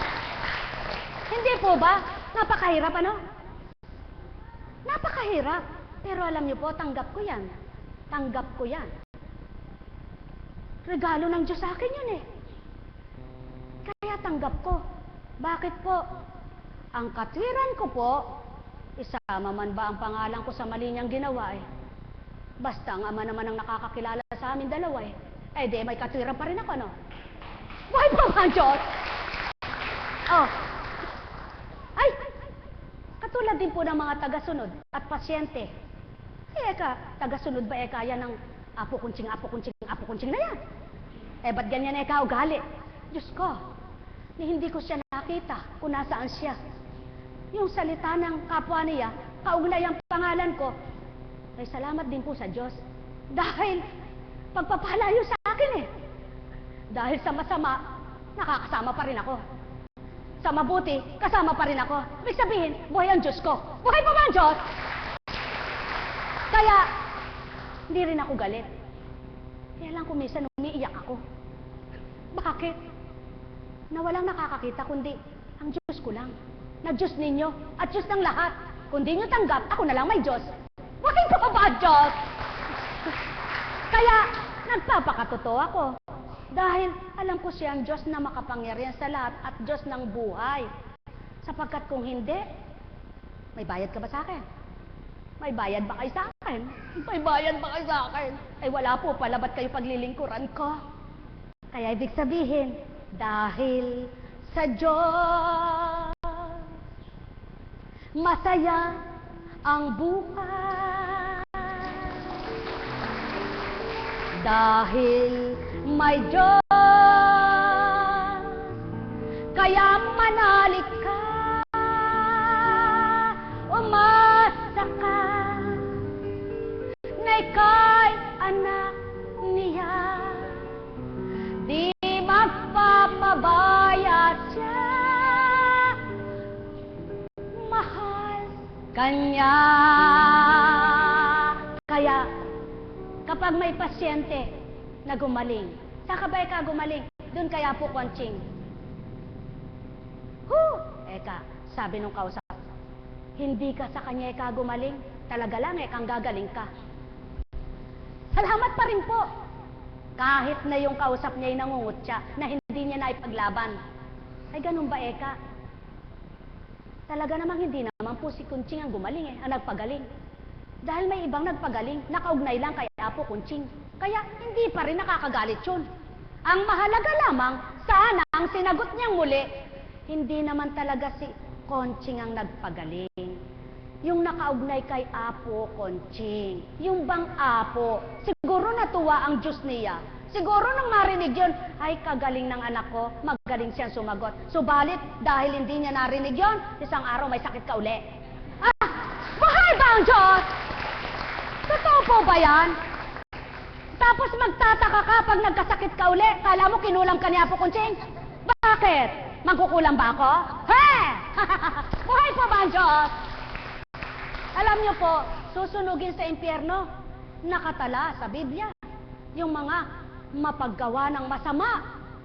Speaker 2: Hindi po ba? Napakahirap, ano? Napakahirap. Pero alam niyo po, tanggap ko yan. Tanggap ko yan. Regalo ng Diyos sa akin yun Kaya tanggap ko. Bakit po? Ang katwiran ko po, isama man ba ang pangalan ko sa mali niyang ginawa Basta ang ama naman ang nakakakilala sa amin dalawa di may katwiran pa rin ako, no? Buhay po ba ang Diyos? Katulad din po ng mga tagasunod at pasyente. Tagasunod ba yan ng apo kunching na yan? Ba't ganyan ugali? Diyos ko, hindi ko siya nakita kung nasaan siya. Yung salita ng kapwa niya, kaugnay ang pangalan ko, salamat din po sa Diyos. Dahil pagpapalayo sa akin Dahil sa masama, nakakasama pa rin ako. Sa mabuti, kasama pa rin ako. Ibig sabihin, buhay ang Diyos ko. Buhay pa ba ang Diyos? Kaya, hindi rin ako galit. Kaya lang kuminsan umiiyak ako. Bakit? Na walang nakakakita kundi ang Diyos ko lang. Na Diyos ninyo at Diyos ng lahat. Kung di nyo tanggap, ako na lang may Diyos. Buhay pa ba ang Diyos? Kaya, nagpapakatotoo ako. Dahil alam ko siya ang Diyos na makapangyarihan sa lahat at Diyos ng buhay. Sapagkat kung hindi, may bayad ka ba sa akin? May bayad ba kayo sa akin? May bayad ba kayo sa akin? Wala po pala, ba't kayo paglilingkuran ko? Kaya ibig sabihin, dahil sa Diyos, masaya ang buhay. Dahil may Diyos, kaya manalig ka, umasa ka, na ika'y anak niya, di magpapabaya siya, mahal kanya. Kaya, kapag may pasyente na gumaling, saka ba ka gumaling? Doon kaya po konching. Sabi nung kausap, hindi ka sa kanya gumaling, talaga lang kang gagaling ka. Salamat pa rin po. Kahit na yung kausap niya ay nangungutya, na hindi niya naipaglaban. Ganun ba Talaga namang hindi naman po si Kunching ang gumaling ang nagpagaling. Dahil may ibang nagpagaling, nakaugnay lang kay Apo Kunching. Kaya hindi pa rin nakakagalit yun. Ang mahalaga lamang, sana ang sinagot niyang muli, hindi naman talaga si Kunching ang nagpagaling. Yung nakaugnay kay Apo Kunching. Yung bang Apo, siguro natuwa ang Diyos niya. Siguro nang marinig yun, ay kagaling ng anak ko, magaling siyang sumagot. Subalit, dahil hindi niya narinig yun, isang araw may sakit ka uli. Buhay ba ang Diyos? Totoo po ba yan? Tapos magtataka ka pag nagkasakit ka uli, kala mo kinulam ka ni Apo Kunching? Bakit? Magkukulam ba ako? Buhay po ba ang Diyos? Alam niyo po, susunugin sa impyerno, nakatala sa Biblia, yung mga mapaggawa ng masama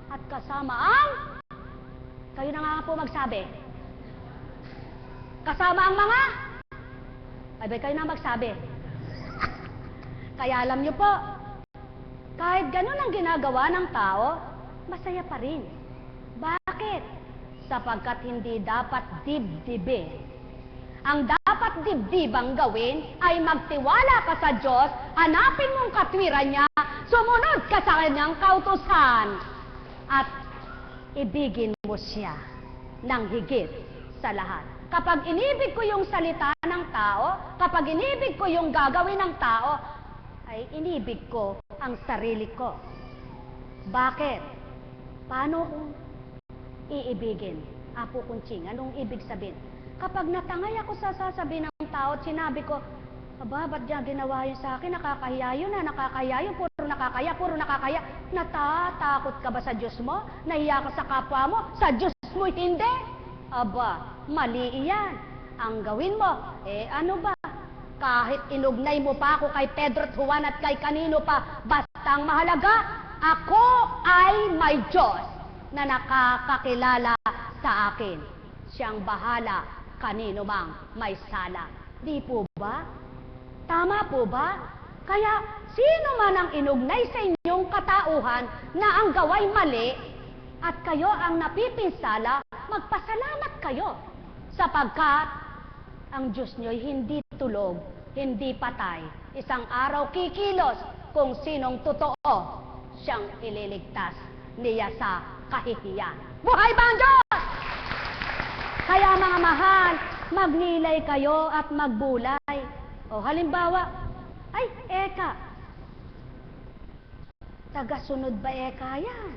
Speaker 2: at kasama ang, kayo na nga po magsabi, kasama ang mga, ay kayo na magsabi. Kaya alam niyo po, kahit ganun ang ginagawa ng tao, masaya pa rin. Bakit? Sapagkat hindi dapat dibdibin. Ang dapat dibdibang gawin ay magtiwala ka sa Diyos, hanapin mong katwiran niya, sumunod ka sa kanyang kautusan, at ibigin mo siya ng higit sa lahat. Kapag inibig ko yung salita ng tao, kapag inibig ko yung gagawin ng tao, ay inibig ko ang sarili ko. Bakit? Paano kung iibigin? Apo Kunching, anong ibig sabihin? Kapag natangay ako sa sasabihin ng tao at sinabi ko, aba, ba't niya ginawa yun sa akin? Nakakahiya yun na, nakakahiya yun, puro nakakaya. Natatakot ka ba sa Diyos mo? Nahiya ka sa kapwa mo? Sa Diyos mo hindi? Aba, mali iyan. Ang gawin mo, ano ba? Kahit inugnay mo pa ako kay Pedro at Juan at kay kanino pa, basta ang mahalaga, ako ay may Diyos na nakakakilala sa akin. Siyang bahala kanino mang may sala. Di po ba? Tama po ba? Kaya sino man ang inugnay sa inyong katauhan na ang gaway mali at kayo ang napipinsala, magpasalamat kayo sapagkat ang Diyos nyo'y hindi tulog, hindi patay. Isang araw kikilos kung sinong totoo siyang ililigtas niya sa kahihiyan. Buhay ba ang Diyos? Kaya mga mahal, magnilay kayo at magbulay. O halimbawa, ay, eka. Tagasunod ba eka yan?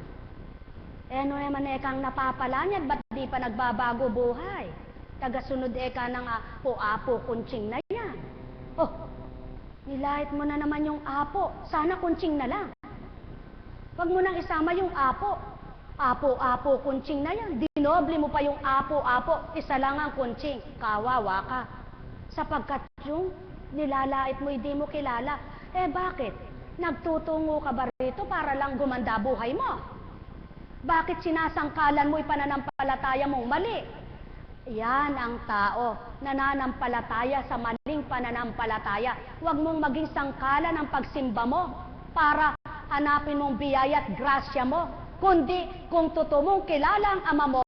Speaker 2: Ano naman ekang napapala niya, ba't di pa nagbabago buhay? Tagasunod eka ng apo Kunching na yan. Oh, nilahit mo na naman yung apo. Sana Kunching na lang. Huwag mo nang isama yung apo. Apo Kunching na yan. Dinoble mo pa yung apo. Isa lang ang Kunching. Kawawa ka. Sapagkat yung nilalait mo, hindi mo kilala. Bakit? Nagtutungo ka ba rito para lang gumanda buhay mo? Bakit sinasangkalan mo ipananampalataya mong mali? Yan ang tao, nananampalataya sa maling pananampalataya. Huwag mong maging sangkalan ang pagsimba mo para hanapin mong biyaya at grasya mo. Kundi kung totoo mong kilala ang Ama mo,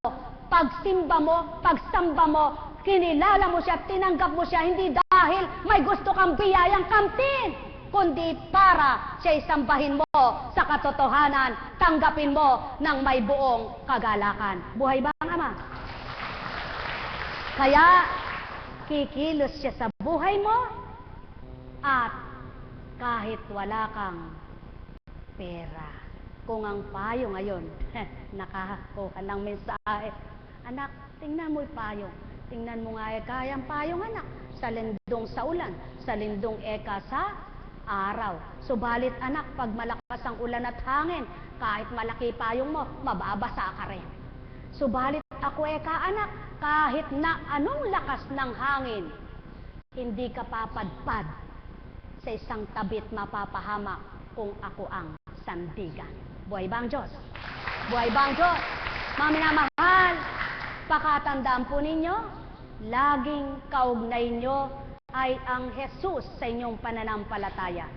Speaker 2: pagsimba mo, pagsamba mo, kinilala mo siya, tinanggap mo siya, hindi dahil may gusto kang biyayang kamtin, kundi para siya isambahin mo sa katotohanan, tanggapin mo ng may buong kagalakan. Buhay ba ang Ama? Kaya, kikilos siya sa buhay mo at kahit wala kang pera. Kung ang payo ngayon, nakakuha ng mensahe, anak, tingnan mo yung payo. Tingnan mo nga kayang payong anak, sa lindong sa ulan, sa lindong eka sa araw. Subalit anak, pag malakas ang ulan at hangin, kahit malaki payong mo, mababasa ka rin. Subalit ako eka anak, kahit na anong lakas ng hangin, hindi ka papadpad sa isang tabit mapapahamak kung ako ang sandigan. Buhay ba ang Diyos? Buhay ba ang Diyos? Mga minamahal, pakatandaan po ninyo, laging kaugnay nyo ay ang Jesus sa inyong pananampalataya.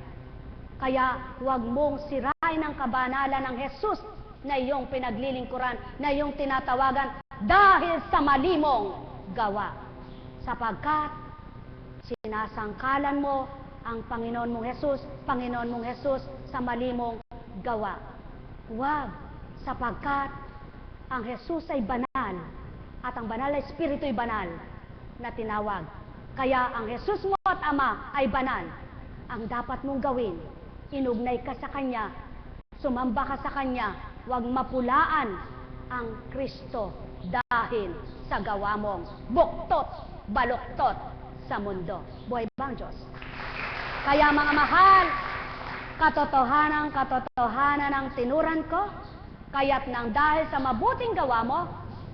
Speaker 2: Kaya huwag mong sirain ang kabanalan ng Jesus na iyong pinaglilingkuran, na iyong tinatawagan dahil sa mali mong gawa. Sapagkat sinasangkalan mo ang Panginoon mong Jesus sa mali mong gawa. Huwag, sapagkat ang Jesus ay banal at ang banal na Espiritu ay banal na tinawag. Kaya ang Jesus mo at Ama ay banal. Ang dapat mong gawin, inugnay ka sa Kanya, sumamba ka sa Kanya, huwag mapulaan ang Kristo dahil sa gawa mong buktot, baluktot sa mundo. Buhay ba ang Diyos? Kaya mga mahal, katotohanan ang tinuran ko, kaya't nang dahil sa mabuting gawa mo,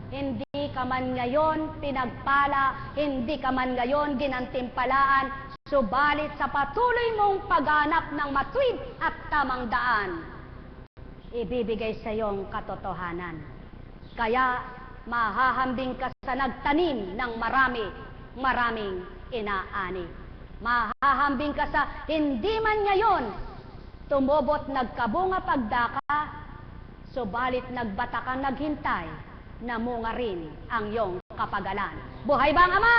Speaker 2: hindi ka man ngayon pinagpala, hindi ka man ngayon ginantimpalaan, subalit sa patuloy mong paghanap ng matuwid at tamang daan, ibibigay sa iyong katotohanan. Kaya mahahambing ka sa nagtanim ng maraming inaani. Mahahambing ka sa hindi man ngayon tumubot nagkabunga pagdaka, subalit nagbata kang naghintay, namunga rin ang iyong kapagalan. Buhay ba ang Ama?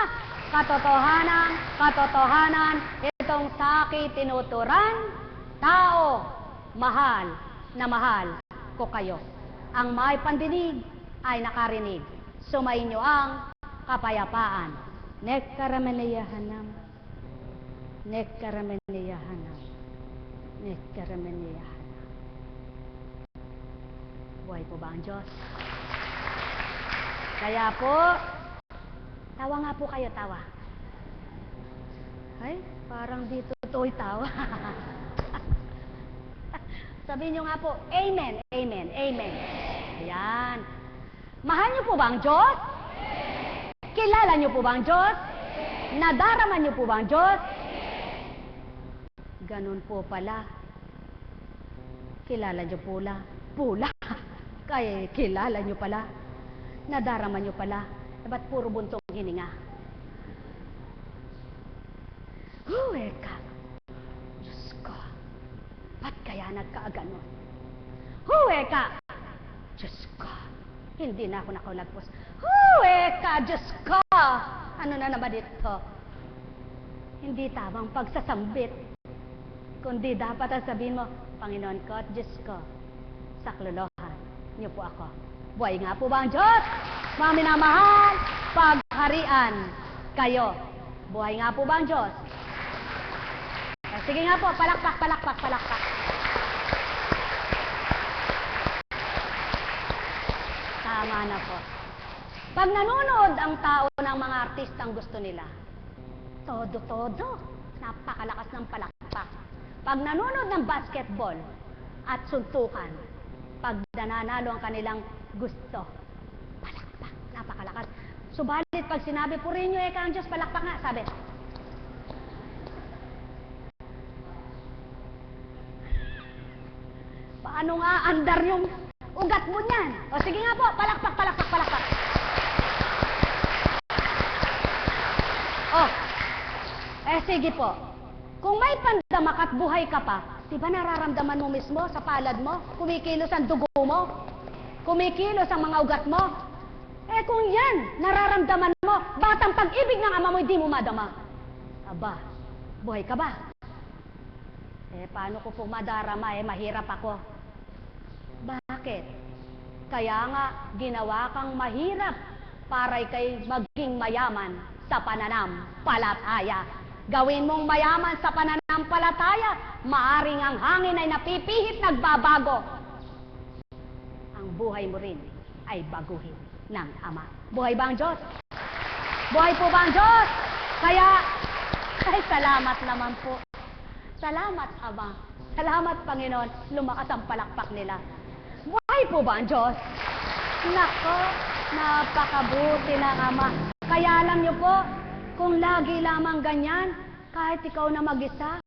Speaker 2: Katotohanan, katotohanan, itong saki tinuturan, tao, mahal na mahal ko kayo. Ang may pandinig ay nakarinig. Sumainyo ang kapayapaan. Nekkaramaniyahanam. Nekkaramaniyahanam. Nekkaramaniyahanam. Buhay po ba ang Diyos? Kaya po, tawa nga po kayo, tawa. Ay, parang di totoo'y tawa. Sabihin nyo nga po, Amen, Amen, Amen. Ayan. Mahal nyo po ba ang Diyos? Kilala nyo po ba ang Diyos? Nadarama nyo po ba ang Diyos? Ganun po pala. Kilala nyo pula. Kaya kilala nyo pala. Nadarama nyo pala. Ba't puro buntong hininga? Eka. Diyos ko. Ba't kaya nagkaaganon? Eka. Diyos ko. Hindi na ako nakulagpos. Eka. Diyos ko. Ano na naman ito? Hindi tamang pagsasambit. Kundi dapat ang sabihin mo, Panginoon ko at Diyos ko, saklolohan niyo po ako. Buhay nga po ba ang Diyos? Mga minamahal, pagharian kayo. Buhay nga po ba ang Diyos? Sige nga po, palakpak, palakpak, palakpak. Tama na po. Pag nanonood ang tao ng mga artistang gusto nila, todo, napakalakas ng palakpak. Pag nanonood ng basketball at suntukan, pag nananalo ang kanilang gusto, palakpak, napakalakas. Subalit pag sinabi, purihin nyo eka ang Diyos, palakpak nga, sabi. Paano nga andar yung ugat mo niyan? O sige nga po, palakpak, palakpak, palakpak. Sige po. Kung may pandamak at buhay ka pa, di ba nararamdaman mo mismo sa palad mo? Kumikilos ang dugo mo? Kumikilos ang mga ugat mo? Kung yan, nararamdaman mo, batang pag-ibig ng Ama mo, hindi mo madama. Aba, buhay ka ba? Paano ko po madarama? Mahirap ako. Bakit? Kaya nga, ginawa kang mahirap para ikay maging mayaman sa pananampalataya. Gawin mong mayaman sa pananampalataya, maaring ang hangin ay napipihit, nagbabago. Ang buhay mo rin ay baguhin ng Ama. Buhay ba ang Diyos? Buhay po ba ang Diyos? Kaya, ay salamat naman po. Salamat, Ama. Salamat, Panginoon. Lumakas ang palakpak nila. Buhay po ba ang Diyos? Nako, napakabuti ng Ama. Kaya alam niyo po, kung lagi lamang ganyan, kahit ikaw na mag-isa,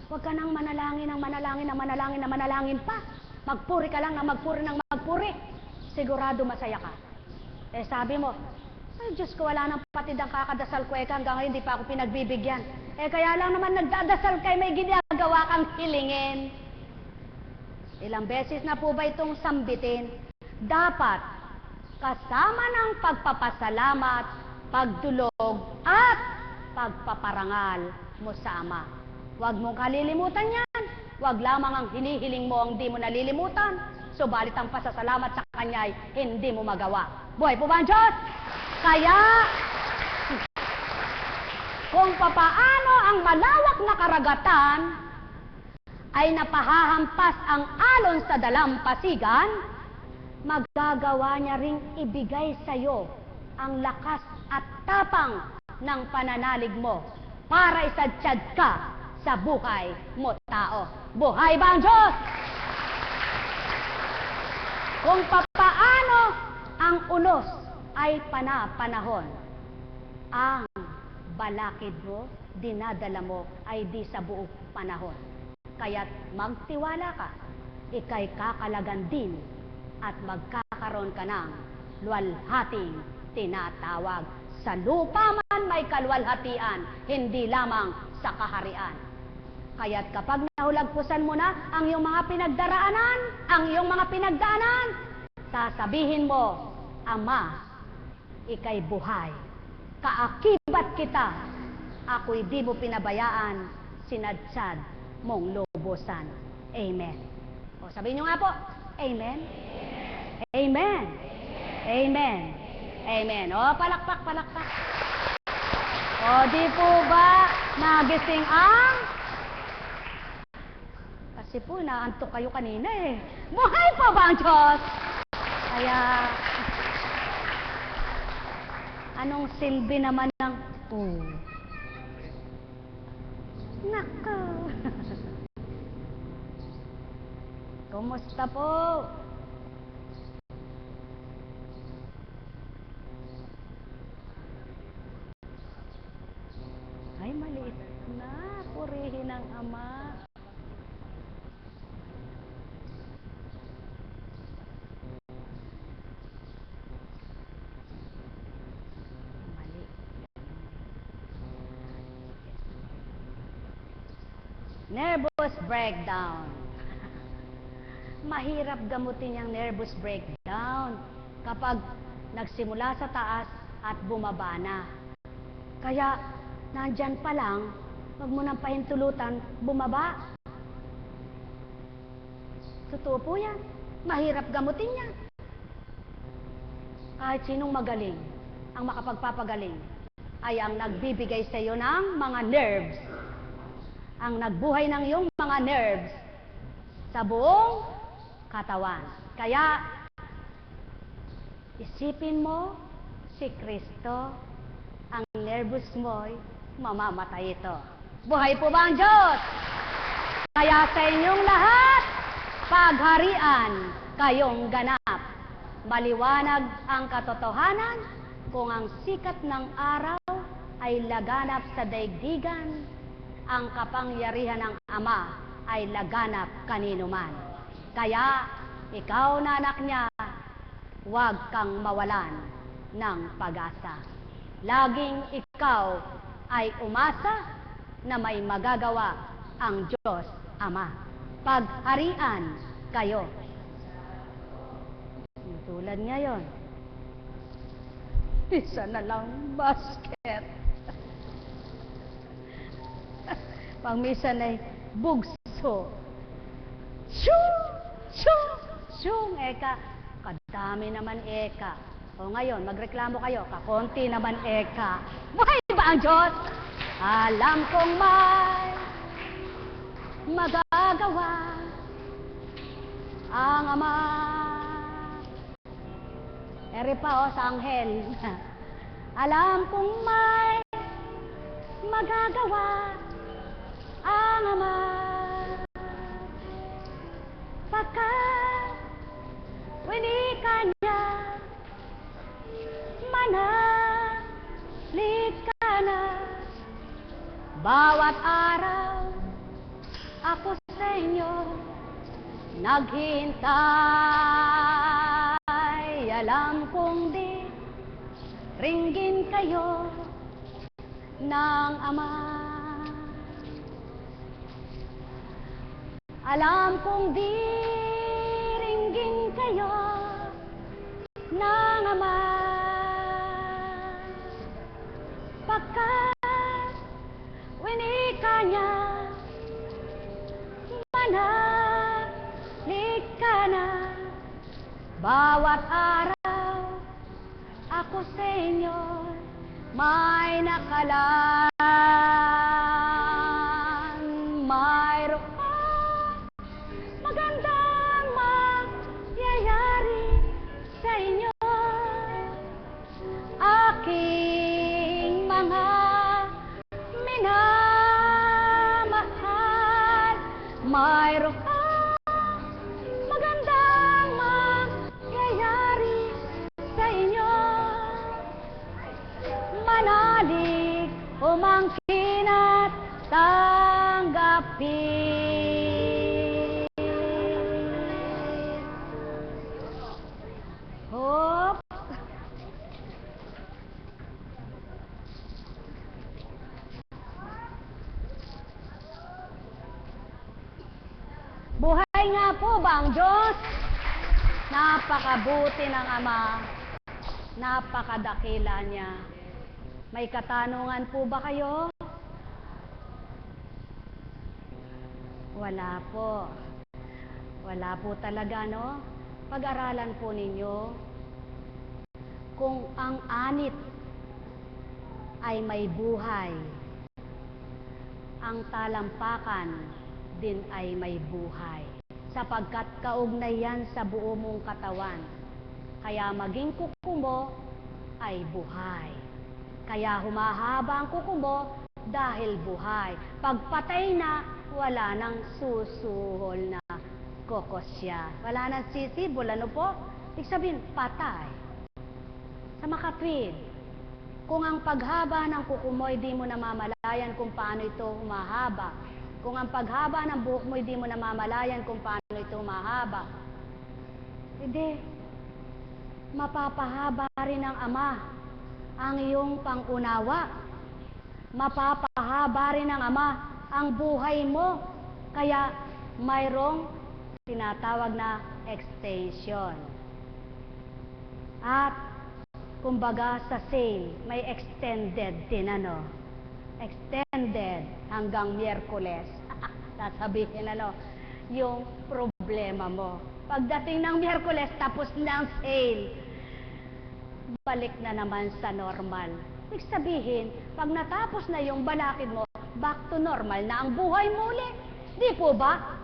Speaker 2: huwag ka nang manalangin ng manalangin ng manalangin ng manalangin pa. Magpuri ka lang na magpuri ng magpuri. Sigurado masaya ka. Sabi mo, ay Diyos ko, wala nang patid ang kakadasal ko, hanggang ngayon hindi pa ako pinagbibigyan. Kaya lang naman nagdadasal kay may ginagawa kang hilingin. Ilang beses na po ba itong sambitin? Dapat, kasama ng pagpapasalamat, pagdulog, at pagpaparangal mo sa Ama. Huwag mong kalilimutan yan. Huwag lamang ang hinihiling mo ang di mo nalilimutan. Subalit ang pasasalamat sa Kanya ay hindi mo magawa. Buhay po ba ang Diyos? Kaya, kung papaano ang malawak na karagatan ay napahahampas ang alon sa dalampasigan, magagawa niya ring ibigay sa iyo ang lakas at tapang ng pananalig mo para isadsyad ka sa buhay mo, tao. Buhay ba ang Diyos? Kung papaano ang unos ay panahon. Ang balakid mo, dinadala mo ay di sa buong panahon. Kaya't magtiwala ka, ika'y kakalagan din at magkakaroon ka ng luwalhating tinatawag. Sa lupa man may kaluwalhatian, hindi lamang sa kaharian. Kaya't kapag nahulagpusan mo na ang iyong mga pinagdaraanan, ang iyong mga pinagdaanan, sasabihin mo, Ama, ika'y buhay. Kaakibat kita. Ako'y di mo pinabayaan, sinadsad mong lubusan. Amen. O sabihin nyo nga po, Amen. Amen. Amen. Amen. O, palakpak, palakpak. O, di po ba nagising ang? Kasi po, naantok kayo kanina eh. Buhay pa ba ang Diyos? Kaya, anong silbi naman ng Nako. Kumusta po? Ay, maliit na. Purihin ng Ama. Nervous breakdown. Mahirap gamutin yung nervous breakdown kapag nagsimula sa taas at bumaba na. Kaya, nandyan pa lang, wag mo nang pahintulutan, bumaba. Totoo po yan. Mahirap gamutin yan. Kahit sinong magaling, ang makapagpapagaling, ay ang nagbibigay sa iyo ng mga nerves. Ang nagbuhay ng iyong mga nerves sa buong katawan. Kaya, isipin mo si Kristo, ang nervous mo'y mamamatay ito. Buhay po ba ang Diyos? Kaya sa inyong lahat, pagharian kayong ganap. Maliwanag ang katotohanan kung ang sikat ng araw ay laganap sa daigdigan, ang kapangyarihan ng Ama ay laganap kanino man. Kaya, ikaw na anak niya, huwag kang mawalan ng pag-asa. Laging ikaw ay umasa na may magagawa ang Diyos Ama. Pagharian kayo. Tulad ngayon, isa na lang basket. Pang-misa na bugso. Shoo! Shoo! Shoo! Eka, kadami naman eka. O ngayon, magreklamo kayo, kakonti naman eka. Buhay ba ang Diyos? Alam kong may magagawa ang Ama. Eri pa o sa anghel. Alam kong may magagawa ang Ama, pagkat winika niya, manalik ka na. Bawat araw ako sa inyo naghihintay. Alam kong di ringgin kayo ng Ama. Alam kong diringgin kayo ng Ama, pagkat winika niya, manalik ka na. Bawat araw ako sa inyo may nakalaan, mayroon magandang mangyayari sa inyo. Aking mga minamahal, mayroon magandang mangyayari sa inyo. bang Diyos? Napakabuti ng Ama. Napakadakila niya. May katanungan po ba kayo? Wala po. Wala po talaga, no? Pag-aralan po ninyo kung ang anit ay may buhay, ang talampakan din ay may buhay, sapagkat kaugnay yan sa buo mong katawan. Kaya maging kuko mo ay buhay. Kaya humahaba ang kuko mo dahil buhay. Pagpatay na, wala nang susuhol na kokosya. Wala nang sisibol, ano po? Ibig sabihin, patay. Sa makatwid, kung ang paghaba ng kuko mo, di mo namamalayan kung paano ito humahaba. Kung ang paghaba ng buhok mo, di mo namamalayan kung paano ito humahaba. Hindi. Mapapahaba rin ng Ama ang iyong pangunawa. Mapapahaba rin ng Ama ang buhay mo. Kaya mayroong tinatawag na extension. At kumbaga sa sale, may extended din, ano? Extended hanggang Miyerkules. Sasabihin, ano, yung problema mo. Pagdating ng Miyerkules, tapos na ang sale. Balik na naman sa normal. Ibig sabihin, pag natapos na yung balakid mo, back to normal na ang buhay mo ulit. Di po ba?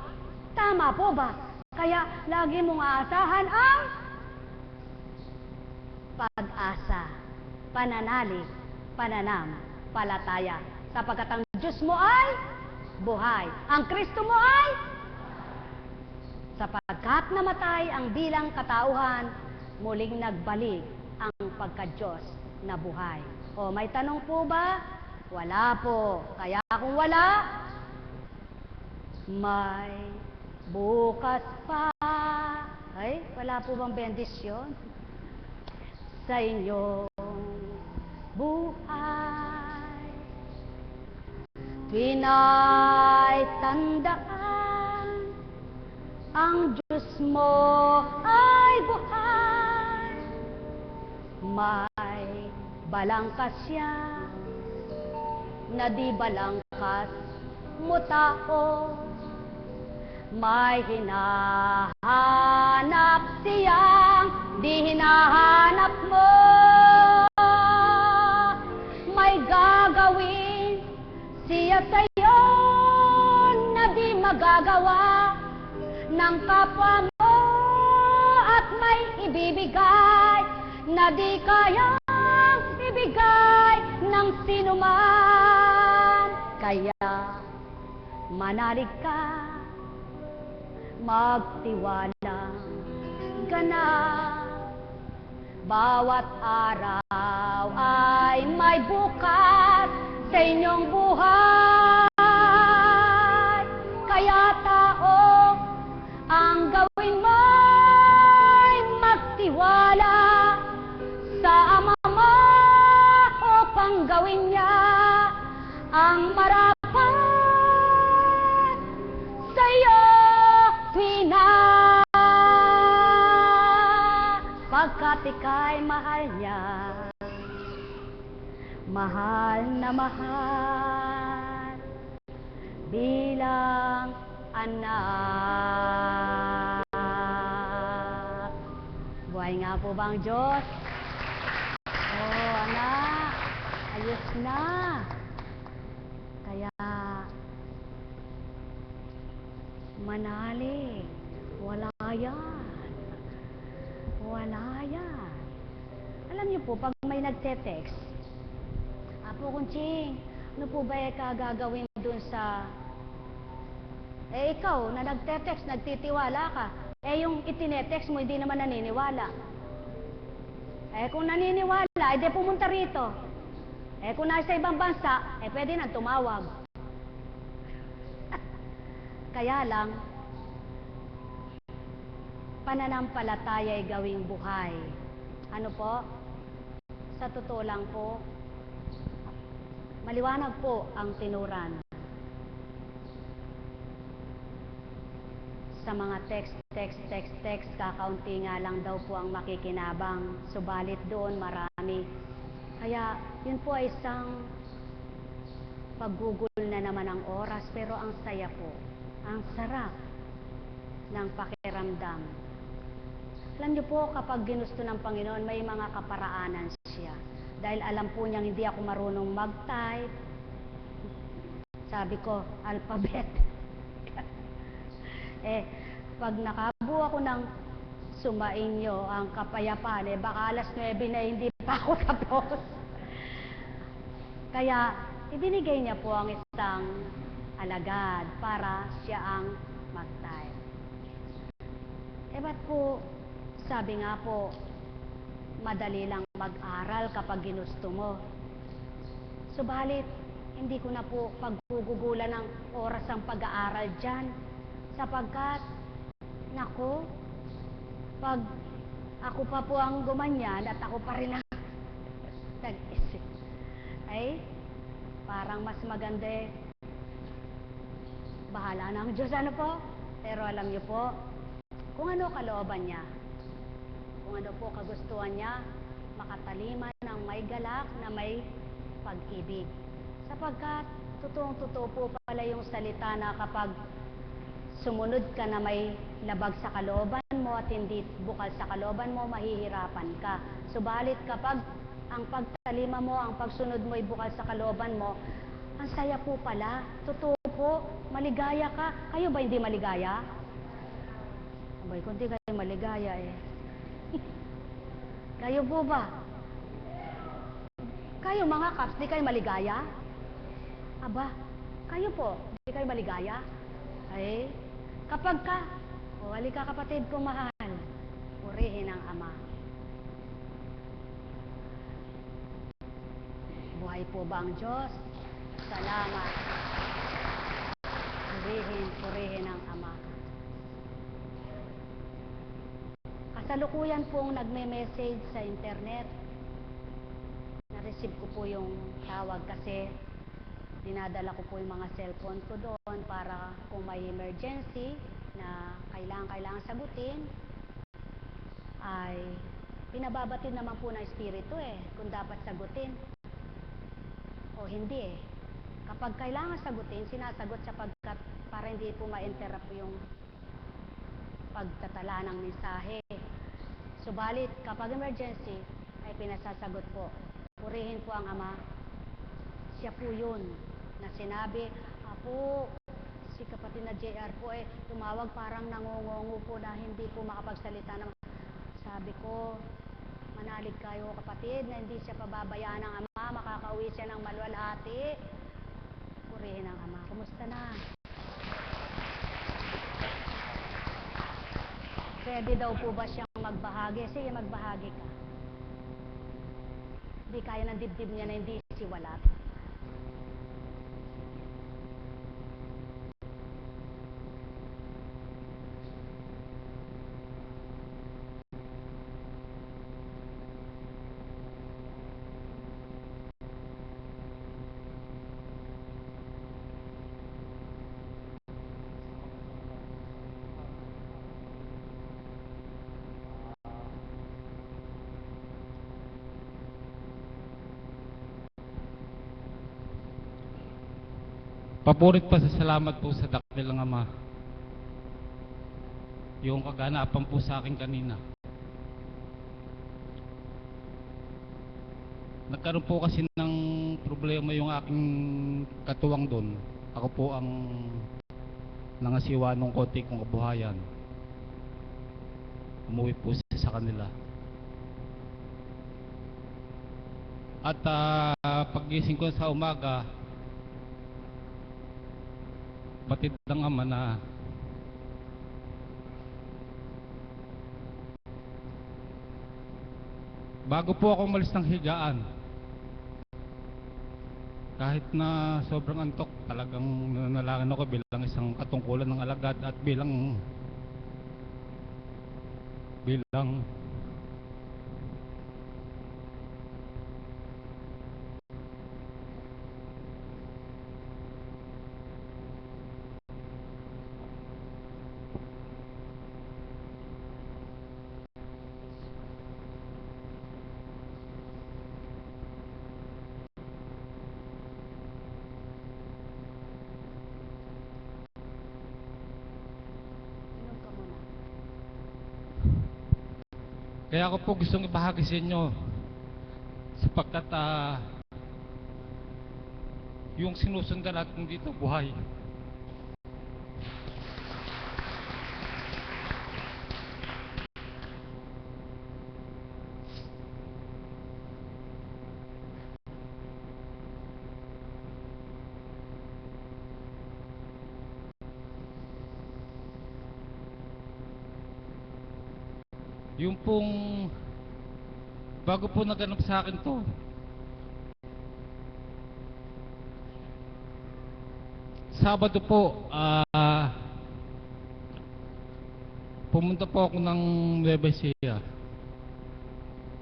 Speaker 2: Tama po ba? Kaya lagi mong aasahan ang pag-asa, pananalig, pananampalataya. Sapagkat ang Diyos mo ay buhay. Ang Kristo mo ay sapagkat namatay ang bilang katauhan, muling nagbalik ang pagka-Diyos na buhay. O may tanong po ba? Wala po. Kaya kung wala, may bukas pa. Ay, wala po bang bendisyon sa inyong buhay? Pinay tandaan, ang Diyos mo ay buhay. May balangkas siya, na di balangkas mo tao. May hinahanap siyang di hinahanap mo. May gagawin siya sa'yo na di magagawa ng kapwa mo. At may ibibigay na di kayang ibigay ng sinuman. Kaya manalig ka, magtiwala ka na. Bawat araw ay may bukas sa inyong buhay. Kaya tao, ang gawin mo'y magtiwala sa Ama mo upang gawin niya ang marapat sa iyo. Pagkat ika'y mahal niya, mahal na mahal bilang anak. Buhay nga po ba ang Diyos? Oh, anak, ayos na. Kaya manalig, wala yan. Wala yan. Alam niyo po, pag may nagte-text, Apo Kunching, ano po ba gagawin dun sa... ikaw, na nagte-text, nagtitiwala ka. Yung itinetext mo, hindi naman naniniwala. Kung naniniwala, di pumunta rito. Kung nasa ibang bansa, pwede na tumawag. Kaya lang, pananampalataya ay gawing buhay. Ano po? Sa totoo lang po, maliwanag po ang tinuran. sa mga text, kakaunti nga lang daw po ang makikinabang. Subalit doon marami. Kaya yun po ay isang paggugol na naman ang oras, pero ang saya po, ang sarap ng pakiramdam. Alam niyo po, kapag ginusto ng Panginoon, may mga kaparaanan siya. Dahil alam po niyang hindi ako marunong mag-type. Sabi ko, alphabet. Pag nakabuo ako ng sumainyo ang kapayapaan, baka alas 9 na hindi pa ako tapos. Kaya, ibinigay niya po ang isang alagad para siya ang mag-type. Ba't po, sabi nga po, madali lang mag-aral kapag ginusto mo. Subalit, hindi ko na po paggugugulan ng oras ang pag-aaral dyan. Sapagkat, nako, pag ako pa po ang gumanyan at ako pa rin ang nag-isip, ay parang mas maganda bahala na ang Diyos, ano po? Pero alam niyo po, kung ano kalooban niya, kung ano po kagustuhan niya, makataliman ng may galak na may pag-ibig. Sapagkat, totoong-totoo po pala yung salita na kapag sumunod ka na may labag sa kalooban mo at hindi bukal sa kalooban mo, mahihirapan ka. Subalit kapag ang pagtalima mo, ang pagsunod mo ay bukal sa kalooban mo, ang saya po pala. Totoo po, maligaya ka. Kayo ba hindi maligaya? Abay, kung di kayo maligaya Kayo po ba? Kayo mga kaps, di kayo maligaya? Aba, kayo po, di kayo maligaya? Kapag ka, halika kapatid ko mahal, purihin ang Ama. Buhay po ba ang Diyos? Salamat. Purihin ang Ama. Kasalukuyan pong nagme-message sa internet. Na-receive ko po yung tawag kasi dinadala ko po yung mga cellphone ko doon para kung may emergency na kailangan sagutin, ay pinababatid naman po ng Espiritu kung dapat sagutin o hindi Kapag kailangan sagutin, sinasagot sapagkat para hindi po ma-interrupt yung pagtatala ng mensahe. Subalit, kapag emergency, ay pinasasagot po. Purihin po ang Ama. Siya po yun na sinabi, Apo, si kapatid na JR po tumawag parang nangungungo po na hindi po makapagsalita naman. Sabi ko, manalig kayo kapatid na hindi siya pababayaan ng Ama, makakauwi siya ng maluwalhati. Purihin ang Ama. Kumusta na? Pwede daw po ba siyang magbahagi? Sige, magbahagi ka. Hindi kaya ng dibdib niya na hindi siwalat.
Speaker 1: Papurit pa sa salamat po sa dakilang Ama. Yung kaganapan po sa akin kanina. Nagkaroon po kasi ng problema yung aking katuwang doon. Ako po ang nangasiwa ng konti kong kabuhayan. Umuwi po sa kanila. At pagising ko sa umaga, batid ng Ama na bago po ako umalis ng higaan, kahit na sobrang antok, talagang nanalangin ako bilang isang katungkulan ng alagad at bilang Kaya ako po gustong ibahagi sa inyo sapagkat yung sinusundan natin dito buhay. Yung pong bago po naganap sa akin to, Sabado po, pumunta po ako ng Nueva Ecija.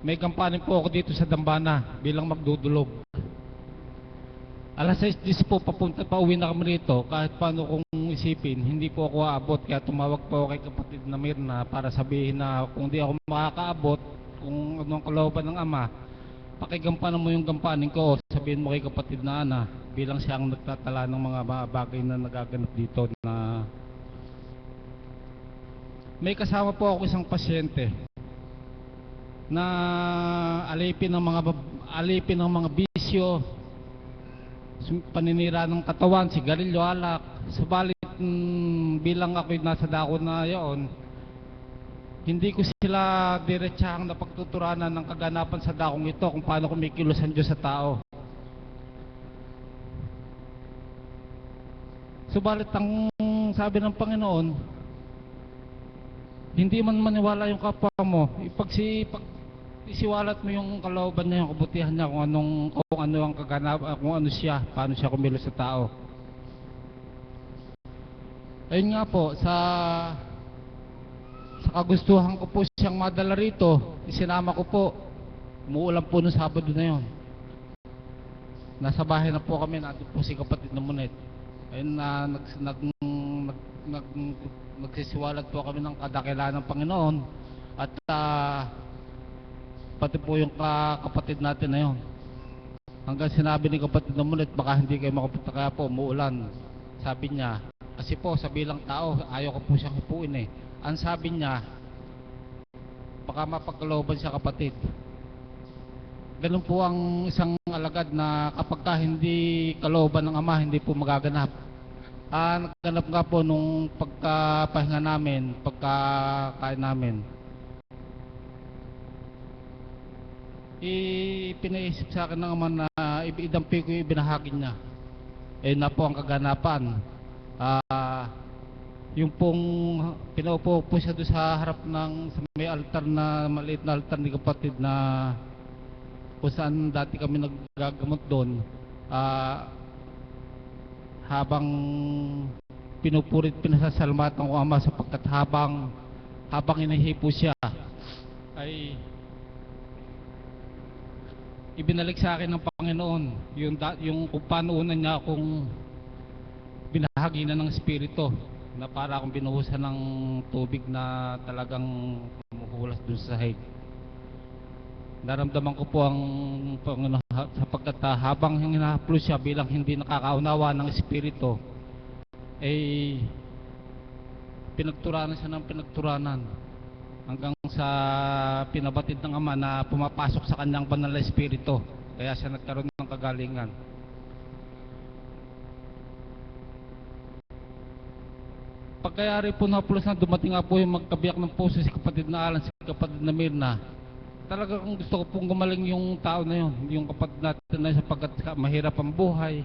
Speaker 1: May kampanya po ako dito sa Dambana bilang magdudulog. Alas 6:10 po, pa uwi na kami rito. Kahit paano kung isipin, hindi po ako aabot. Kaya tumawag po ako kay kapatid na Mirna para sabihin na kung di ako makakaabot, kung anong kalooban ng Ama, pakigampanan mo yung gampanin ko. Sabihin mo kay kapatid na Ana, bilang siya ang nagtatala ng mga bagay na nagaganap dito. Na may kasama po ako isang pasyente na alipin ng mga bisyo, paninira ng katawan, sigarilyo, alak. Subalit bilang ako'y nasa dako na yon, hindi ko sila diretsahang napagtuturanan ng kaganapan sa dakong ito kung paano kumikilos ang Diyos sa tao. Subalit ang sabi ng Panginoon, hindi man maniwala yung kapwa mo, isiwalat mo yung kalooban niya, yung kabutihan niya, kung ano ang kung ano siya, paano siya kumilos sa tao. Ayun nga po, sa kagustuhan ko po siyang madala rito, isinama ko po. Umuulan po noong Sabado na yon. Nasa bahay na po kami, nandun po si kapatid na Monet. Ayun na nagsisiwalat po kami ng kadakilaan ng Panginoon at pati po yung kapatid natin na yun. Hanggang sinabi ni kapatid na Monet, baka hindi kayo makapunta, kaya po umuulan. Sabi niya, kasi po sa bilang tao, ayaw ko po siyang hipuin eh. Ang sabi niya, baka mapagkalooban siya kapatid. Ganun po ang isang alagad na kapag hindi kalooban ng Ama, hindi po magaganap. Nagganap nga po nung pagkapahinga namin, pagkakain namin. Pinaisip sa akin ng Ama na idampi ko yung ibinahagi niya. Na po ang kaganapan. Yung pong pinaupo po siya doon sa harap ng may altar, na maliit na altar ni kapatid, na kung saan dati kami naggagamot doon. Habang pinupurit, pinasasalamatan ko Ama sapagkat habang inahipo siya ay ibinalik sa akin ng Panginoon yung kung paano una niya akong binahagi na ng Espiritu, na para akong binuhusan ng tubig na talagang humuhulas dun sa sahig. Naramdaman ko po ang Panginoon sapagkat habang hinahaplo siya bilang hindi nakakaunawa ng Espiritu, ay pinagturanan siya ng pinagturanan hanggang sa pinabatid ng Ama na pumapasok sa kanyang banal na Espiritu, kaya siya nagkaroon ng kagalingan. Pagkayari po na haplos na dumating nga po yung magkabiyak ng puso, si kapatid na Alan, si kapatid na Mirna. Talaga kung gusto ko pong gumaling yung tao na yun, yung kapatid natin na, sapagkat mahirap ang buhay.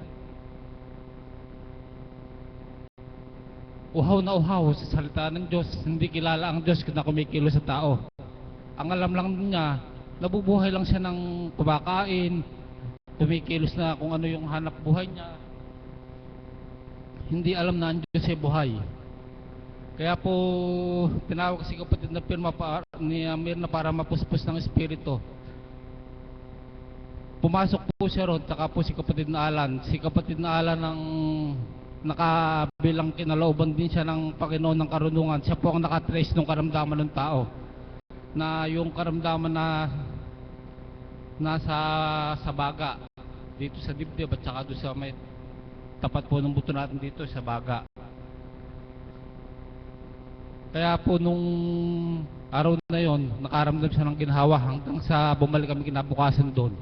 Speaker 1: Uhaw na uhaw sa salita ng Diyos, hindi kilala ang Diyos na kumikilos sa tao. Ang alam lang niya, nabubuhay lang siya ng kumakain, kumikilos na kung ano yung hanap buhay niya. Hindi alam na ang Diyos ay buhay. Kaya po tinawag si kapatid na ni Mirna para mapuspos ng Espiritu. Pumasok po siya ron, taka po si kapatid na Alan. Si kapatid na Alan ang nakabilang kinalooban din siya ng Panginoon ng karunungan. Siya po ang nakatrace ng karamdaman ng tao, na yung karamdaman na nasa sa baga dito sa dibdib at saka doon sa may tapat po ng buto natin dito sa baga. Kaya po nung araw na yon, nakaramdam siya ng ginhawa hanggang sa bumalik kami kinabukasan doon.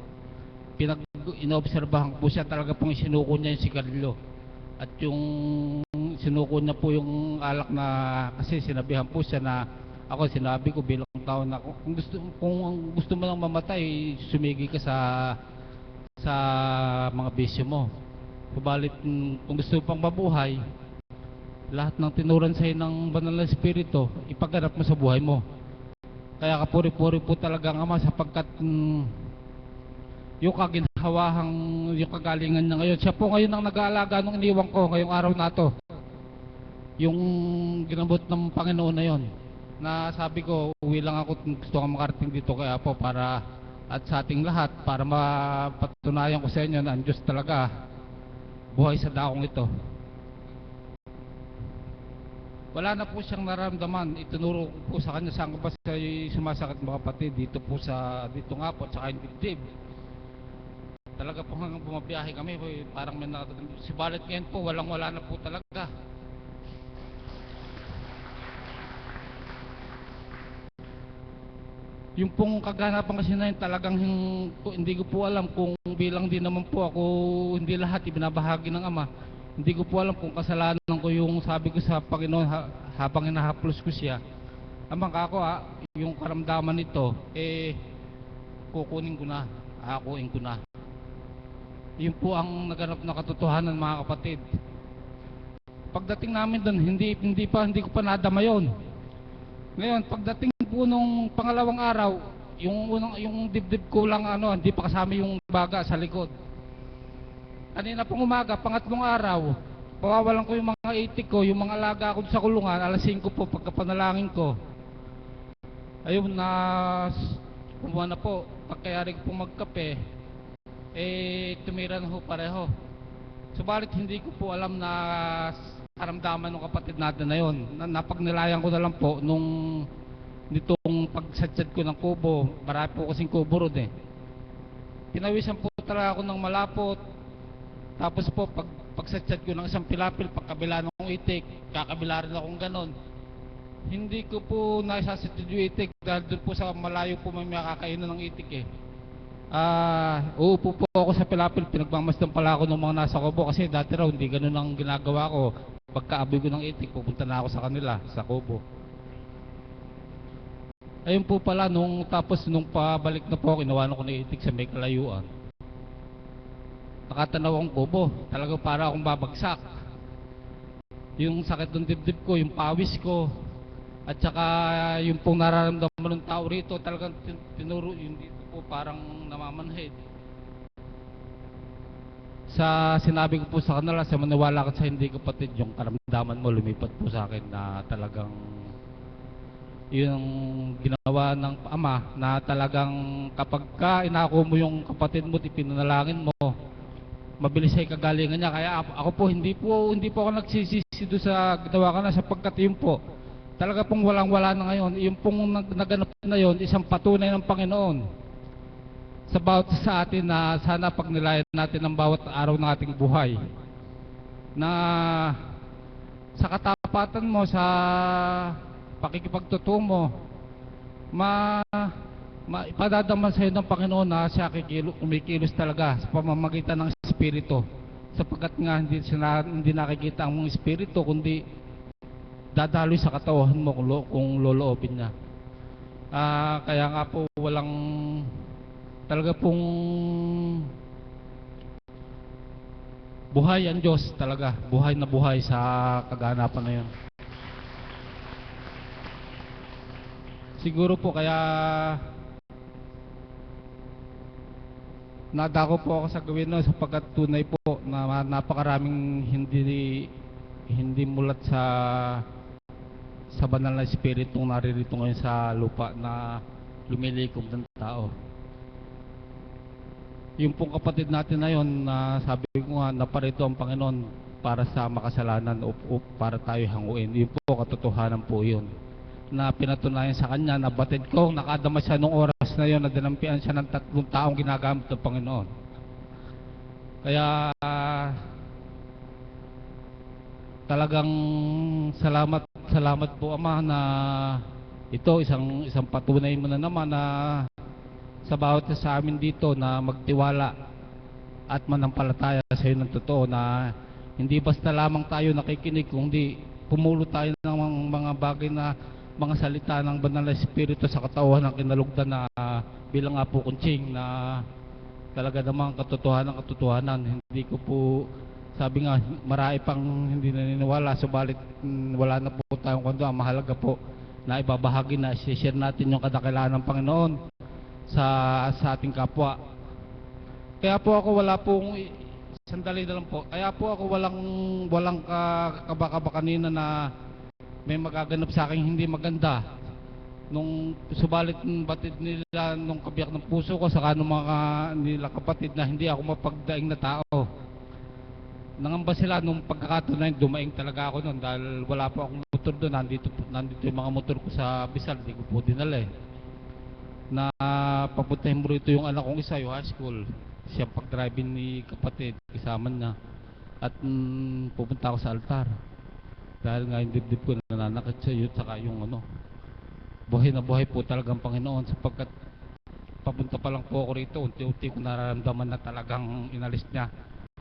Speaker 1: Inoobserbahan ko po siya, talaga pong sinuko niya yung sigarilyo. At yung sinuko niya po yung alak na, kasi sinabihan po siya na ako, sinabi ko bilang tao na kung gusto mo lang mamatay, sumigi ka sa mga bisyo mo. Subalit kung gusto mo pang mabuhay, lahat ng tinuran sa'yo ng banal na espiritu, ipaganap mo sa buhay mo. Kaya kapuri-puri po talaga ang Ama sapagkat yung kaginhawahang, yung kagalingan niya ngayon. Siya po ngayon ang nag-aalaga nung iniwan ko ngayong araw na to. Yung ginabot ng Panginoon na yon, na sabi ko, uwi lang ako, gusto kong makarating dito kaya po para, at sa ating lahat, para mapatunayan ko sa inyo na ang Diyos talaga buhay sa dakong ito. Wala na po siyang nararamdaman. Itinuro ko po sa kanya saan ko ba siya sumasakit mga kapatid. Dito nga po, tsaka yung dibdib. Talaga po hanggang bumabiyahe kami, parang may sibalit ngayon po, wala na po talaga. Yung pong kaganapan kasi na yun, talagang hindi ko po alam kung bilang din naman po ako, hindi lahat ibinabahagi ng Ama. Hindi ko po alam kung kasalanan ko yung sabi ko sa Panginoon habang hinahaplos ko siya. Amang kako yung karamdaman nito, kukunin ko na, akuin ko na. Yun po ang naganap na katotohanan mga kapatid. Pagdating namin doon, hindi ko pa nadama yun. Ngayon, pagdating po nung pangalawang araw, yung dibdib ko lang hindi pa kasama yung baga sa likod. Kanina pong umaga, pangatlong araw, pawawalan ko yung mga itik ko, yung mga alaga ko sa kulungan, alas 5 po, pagkapanalangin ko. Ayun na, kumuha na po, pagkayari ko pong magkape, tumira na ho pareho. Subalit hindi ko po alam na karamdaman ng kapatid natin na yun. Napagnilayan ko na lang po nung nitong pagsadsad ko ng kubo, marami po kasing kubo ron Pinawisan po talaga ako ng malapot. Tapos po, pagsadsad ko ng isang pilapil, pagkabila ng itik, kakabila rin akong ganon. Hindi ko po naisasadsad yung itik dahil doon po sa malayo po may makakainan ng itik uupo po ako sa pilapil, pinagmamasdan pala ako ng mga nasa kubo kasi dati raw hindi ganon ang ginagawa ko. Pagkaaboy ko ng itik, pupunta na ako sa kanila, sa kubo. Ayun po pala, nung pabalik na po, kinuha ko ng itik sa may kalayuan. Nakatanaw akong kubo, talaga para akong babagsak. Yung sakit ng dibdib ko, yung pawis ko, at saka yung pong nararamdaman ng tao rito, talagang tinuro, yung dito po parang namamanhid. Sa sinabi ko po sa kanila, sa maniwala ka sa hindi kapatid, yung karamdaman mo lumipat po sa akin na talagang yung ginawa ng Ama na talagang kapag inako mo yung kapatid mo, ipinanalangin mo, mabilis ay kagalingan niya. Kaya ako po hindi po ako nagsisisi doon sa ginawa ko na sapagkat yun po talaga pong walang-wala na ngayon. Yung pong naganap na yun, isang patunay ng Panginoon sa bawat sa atin na sana pagnilayan natin ang bawat araw ng ating buhay, na sa katapatan mo, sa pakikipagtotoo mo, ipadadaman sa iyo ng Panginoon na siya kumikilos talaga sa pamamagitan ng Espiritu, sapagkat nga hindi nakikita ang mga Espiritu kundi dadaloy sa katawan mo kung loloobin niya. Kaya nga po walang talaga pong buhay ang Diyos talaga, buhay na buhay sa kaganapan na yun. Siguro po kaya nadako po ako sa gawin no, sapagkat tunay po na napakaraming hindi mulat sa banal na espiritu naririto ngayon sa lupa na lumilikom ng tao. Yung pong kapatid natin na yun, na sabi ko nga, naparito ang Panginoon para sa makasalanan o para tayo hanguin. Yung po katotohanan po yun, na pinatunayan sa kanya na batid ko, nakadama siya nung oras na yun, na dinampian siya ng 3 taong ginagamit ng Panginoon. Kaya talagang salamat po Ama na ito isang patunay mo na naman na sa bawat isa sa amin dito na magtiwala at manampalataya sa iyo ng totoo, na hindi basta lamang tayo nakikinig, kundi pumulo tayo ng mga bagay na mga salita ng Banal na Espiritu sa katauhan ng kinalugdan na bilang nga po kuntsing na talaga namang katotohanan. Hindi ko po, sabi nga, marami pang hindi naniniwala, subalit wala na po tayong kundo. Ang mahalaga po na ibabahagi na i-share natin yung kadakilaan ng Panginoon sa ating kapwa. Kaya po ako wala pong sandali na lang po. Kaya po ako walang kabaka kanina na may magaganap sa akin hindi maganda. Nung subalit batid nila nung kabiyak ng puso ko saka nung mga nila kapatid na hindi ako mapagdaing na tao. Nangamba sila nung pagkakataon na yun, dumaing talaga ako noon dahil wala po akong motor doon. Nandito yung mga motor ko sa Bisal, hindi ko po dinala eh. Na papuntahin mo rito yung anak kong isa, yung high school. Siya pag-driving ni kapatid, kasama niya. At pupunta ako sa altar. Dahil nga yung dibdib ko nananakit sa iyo, saka yung buhay na buhay po talagang Panginoon, sapagkat papunta pa lang po ako rito, unti-unti ko nararamdaman na talagang inalis niya.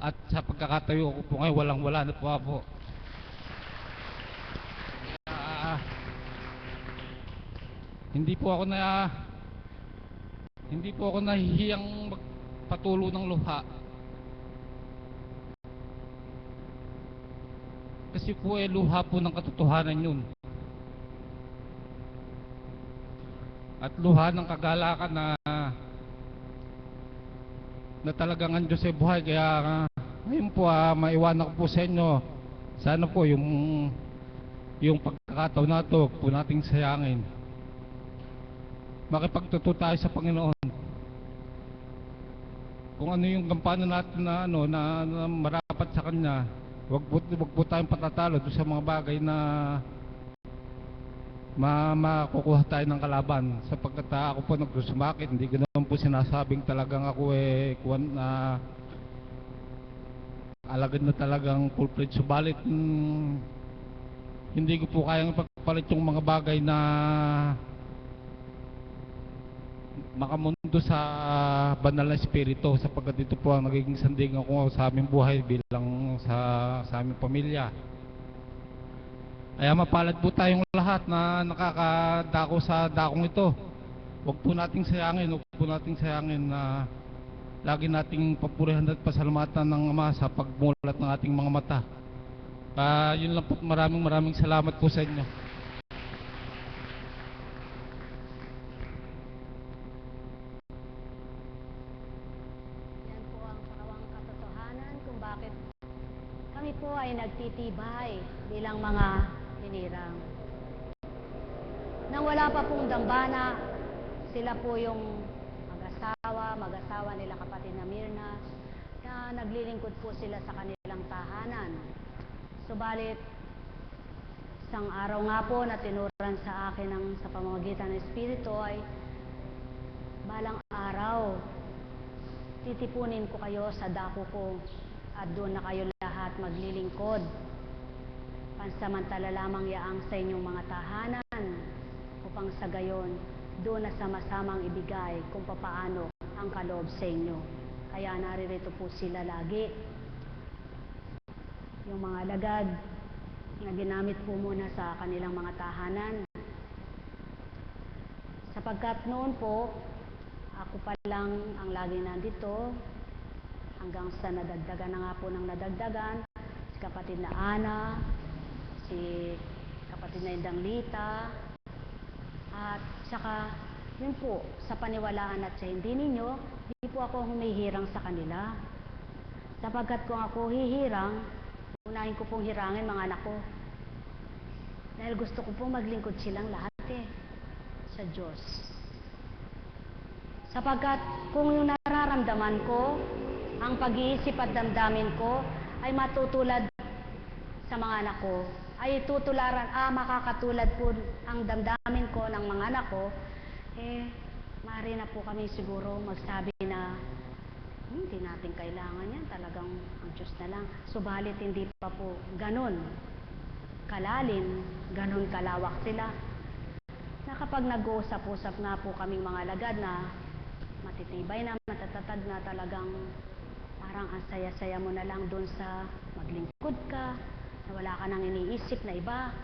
Speaker 1: At sa pagkakatayo ko po ngayon, wala na po ako. Hindi po ako nahihiyang magpatulo ng luha. Kasi po luha po ng katotohanan yun. At luha ng kagalakan na talagang ang Diyos ay buhay. Kaya ngayon po maiwanan ko po sa inyo, sana po yung pagkakataon na ito po nating sayangin. Makipagtotoo tayo sa Panginoon. Kung ano yung gampanan natin na marapat sa Kanya, wag po tayong patatalo doon sa mga bagay na makukuha tayo ng kalaban, sapagkat ako po nagsusumakit. Hindi ko naman po sinasabing talagang ako alagad na talagang full-fledged, subalit hindi ko po kayang ipagpalit yung mga bagay na makamundo sa Banal na Espiritu, sapagkat ito po ang nagiging sandigan ko sa aming buhay bilang sa aming pamilya. Kaya mapalad po tayong lahat na nakakadako sa dakong ito. Huwag po nating sayangin na lagi nating papurihan at pasalamatan ng Ama sa pagmulat ng ating mga mata. Yun lang po, maraming salamat po sa inyo.
Speaker 2: Yan po ang pakawang katotohanan kung bakit kami po ay nagtitibay bilang mga hinirang. Nang wala pa pong dambana, sila po yung mag-asawa nila kapatid na Mirna, na naglilingkod po sila sa kanilang tahanan. Subalit, isang araw nga po na tinuran sa akin sa pamamagitan ng Espiritu ay, balang araw, titipunin ko kayo sa dako ko at doon na kayo lahat maglilingkod. Pansamantala lamang yaang sa inyong mga tahanan upang sa gayon doon na sama-samang ibigay kung papaano ang kaloob sa inyo. Kaya naririto po sila lagi. Yung mga alagad na ginamit po muna sa kanilang mga tahanan. Sapagkat noon po, ako pa lang ang lagi nandito hanggang sa nadagdagan na nga po ng nadagdagan. Si kapatid na Ana, si kapatid na Indang Lita, at saka yun po, sa paniwalaan at sa hindi ninyo, hindi po ako humihirang sa kanila. Sapagkat kung ako hihirang, unahin ko pong hirangin mga anak ko. Dahil gusto ko pong maglingkod silang lahat sa Diyos. Sapagkat kung yung nararamdaman ko, ang pag-iisip at damdamin ko ay matutulad sa mga anak ko, ay makakatulad po ang damdamin ko ng mga anak ko, maaari na po kami siguro magsabi na hindi natin kailangan yan, talagang ang Diyos na lang. Subalit hindi pa po ganun kalalim, ganun kalawak sila, na kapag nag-uusap-usap nga po kaming mga alagad na matitibay na, matatatag na, talagang parang ang saya-saya mo na lang doon sa maglingkod ka, na wala ka nang iniisip na iba.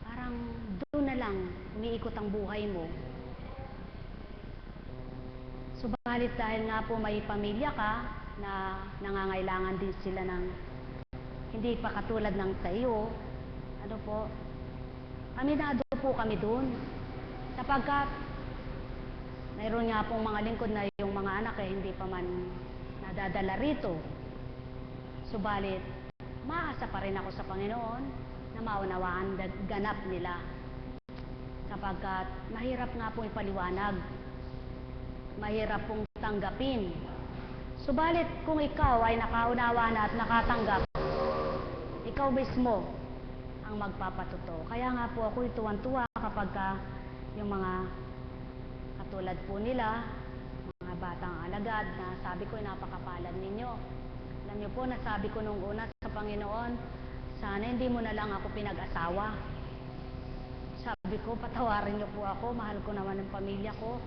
Speaker 2: Parang doon na lang umiikot ang buhay mo. Subalit dahil nga po may pamilya ka na nangangailangan din sila ng hindi pa katulad ng sa iyo, ano po, aminado po kami doon. Sapagkat mayroon nga pong mga lingkod na yung mga anak hindi pa man nadadala rito. Subalit, maasa pa rin ako sa Panginoon na maunawaan ganap nila. Sapagkat mahirap nga pong ipaliwanag, mahirap pong tanggapin. Subalit kung ikaw ay nakaunawa na at nakatanggap, ikaw mismo ang magpapatotoo. Kaya nga po ako tuwan-tuwa kapag yung mga katulad po nila, mga batang alagad, na sabi ko, napakapalad ninyo. Alam niyo po, nasabi ko nung una sa Panginoon, sana hindi mo na lang ako pinag-asawa. Sabi ko, patawarin niyo po ako, mahal ko naman ang pamilya ko.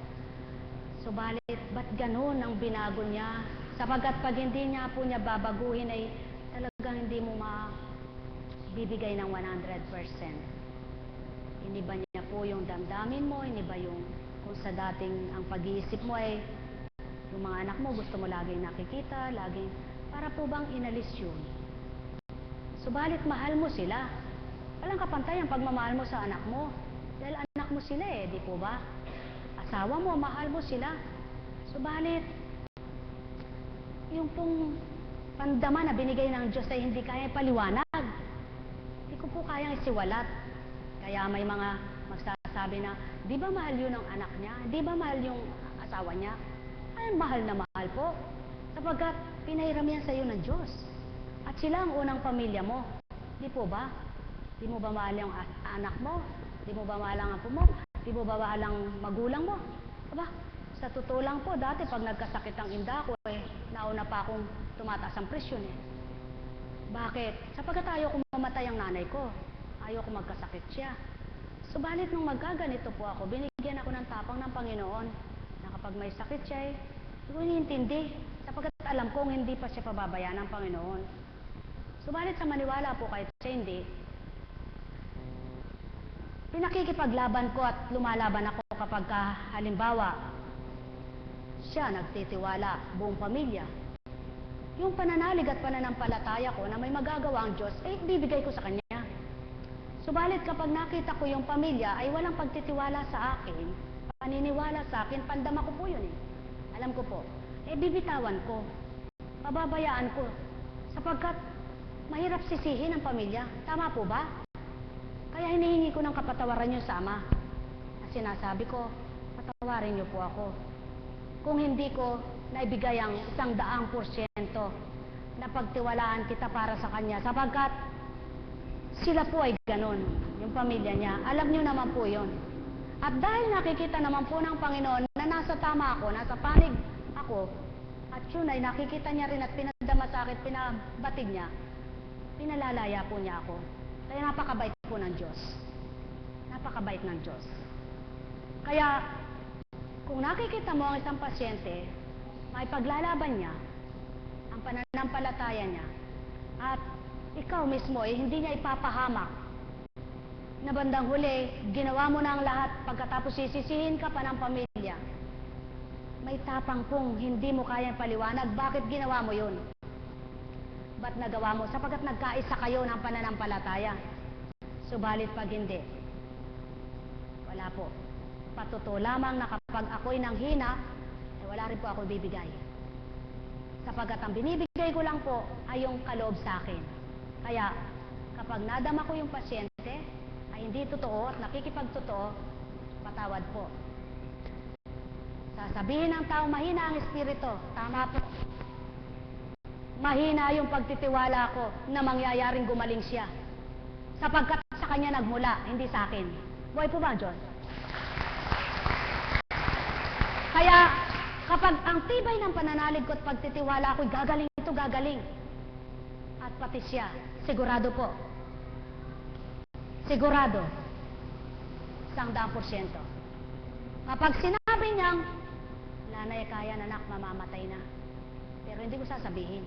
Speaker 2: Subalit, ba't ganun ang binago niya? Sapagkat pag hindi niya po niya babaguhin ay talagang hindi mo mabibigay ng 100%. Iniba niya po yung damdamin mo, iniba yung kung sa dating ang pag-iisip mo ay yung mga anak mo gusto mo laging nakikita, laging para po bang inalis yun. Subalit mahal mo sila. Walang kapantay ang pagmamahal mo sa anak mo. Dahil anak mo sila di po ba? Asawa mo, mahal mo sila. Subalit, yung pong pandama na binigay ng Diyos ay hindi kaya paliwanag. Hindi ko po kayang isiwalat. Kaya may mga magsasabi na, di ba mahal yun ang anak niya? Di ba mahal yung asawa niya? Ay, mahal na mahal po. Sapagkat pinahiram yan sa iyo ng Diyos. At sila ang unang pamilya mo. Di po ba? Di mo ba mahal yung anak mo? Di mo ba mahal ang apo mo? Di mo ba mahal ang magulang mo? Aba, sa totoo lang po, dati pag nagkasakit ang inda ko, nauna pa akong tumataas ang presyon Bakit? Sapagkat ayaw ko mamatay ang nanay ko. Ayaw ko magkasakit siya. Subalit nung magkaganito po ako, binigyan ako ng tapang ng Panginoon na kapag may sakit siya, hindi ko iniintindi. Sapagkat alam kong hindi pa siya pababayaan ng Panginoon. Subalit sa maniwala po kahit siya hindi, pinakikipaglaban ko at lumalaban ako kapag halimbawa, siya nagtitiwala, buong pamilya. Yung pananalig at pananampalataya ko na may magagawa ang Diyos, bibigay ko sa Kanya. Subalit kapag nakita ko yung pamilya ay walang pagtitiwala sa akin, paniniwala sa akin, pandama ko po yun Alam ko po, bibitawan ko, pababayaan ko, sapagkat mahirap sisihin ang pamilya. Tama po ba? Kaya hinihingi ko ng kapatawaran niyo sa Ama. At sinasabi ko, patawarin niyo po ako. Kung hindi ko naibigay ang 100% na pagtiwalaan kita para sa Kanya, sapagkat sila po ay ganon, yung pamilya niya. Alam niyo naman po yun. At dahil nakikita naman po ng Panginoon na nasa tama ako, nasa panig ako, at yun ay nakikita niya rin at pinadama sa akin, pinabatid niya, pinalalaya po niya ako. Kaya napakabait po ng Diyos. Napakabait ng Diyos. Kaya, kung nakikita mo ang isang pasyente, may paglalaban niya, ang pananampalataya niya, at ikaw mismo hindi niya ipapahamak, na bandang huli, ginawa mo na ang lahat, pagkatapos sisisihin ka pa ng pamilya, may tapang pong hindi mo kayang paliwanag, bakit ginawa mo yun? Ba't nagawa mo? Sapagkat nagkaisa kayo ng pananampalataya. Subalit pag hindi, wala po. Patuto lamang na kapag ako'y nanghina, wala rin po ako bibigay. Sapagkat ang binibigay ko lang po ay yung kaloob sa akin. Kaya, kapag nadama ko yung pasyente, ay hindi totoo at nakikipagtotoo, patawad po. Sasabihin ng tao, mahina ang espiritu. Tama po. Mahina yung pagtitiwala ko na mangyayaring gumaling siya. Sapagkat sa kanya nagmula, hindi sa akin. Buhay po ba, John? Kaya, kapag ang tibay ng pananalig ko at pagtitiwala ako'y gagaling ito, gagaling. At pati siya, sigurado po, Sigurado, 100%. Kapag sinabi niyang, wala na kaya anak, mamamatay na. Pero hindi ko sasabihin.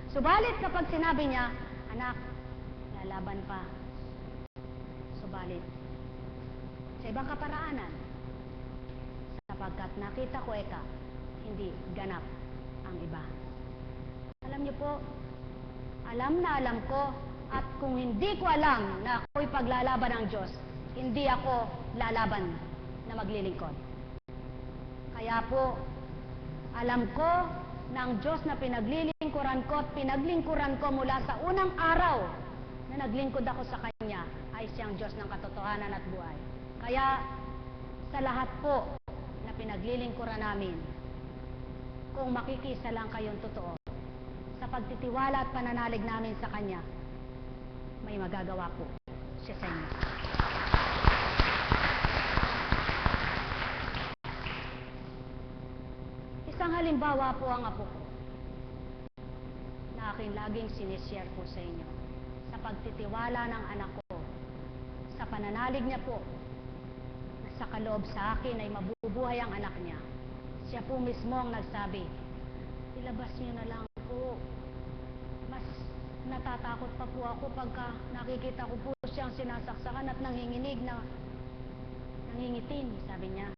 Speaker 2: Subalit kapag sinabi niya, anak, lalaban pa. Subalit, sa ibang kaparaanan, sapagkat nakita ko eka, hindi ganap ang iba. Alam niyo po, alam na alam ko, at kung hindi ko alam na ako'y paglalaban ng Diyos, hindi ako lalaban na maglilingkod. Kaya po, alam ko na ang Diyos na pinaglilingkuran ko at pinaglingkuran ko mula sa unang araw na naglingkod ako sa Kanya ay siyang Diyos ng katotohanan at buhay. Kaya sa lahat po na pinaglilingkuran namin, kung makikisa lang kayong totoo, sa pagtitiwala at pananalig namin sa Kanya, may magagawa po siya sa inyo. Isang halimbawa po ang apo ko na aking laging sinishare po sa inyo sa pagtitiwala ng anak ko, sa pananalig niya po na sa kaloob sa akin ay mabubuhay ang anak niya. Siya po mismo ang nagsabi, ilabas niyo na lang po. Mas natatakot pa po ako pagka nakikita ko po siyang sinasaksakan at nanginginig na nangingitim, sabi niya.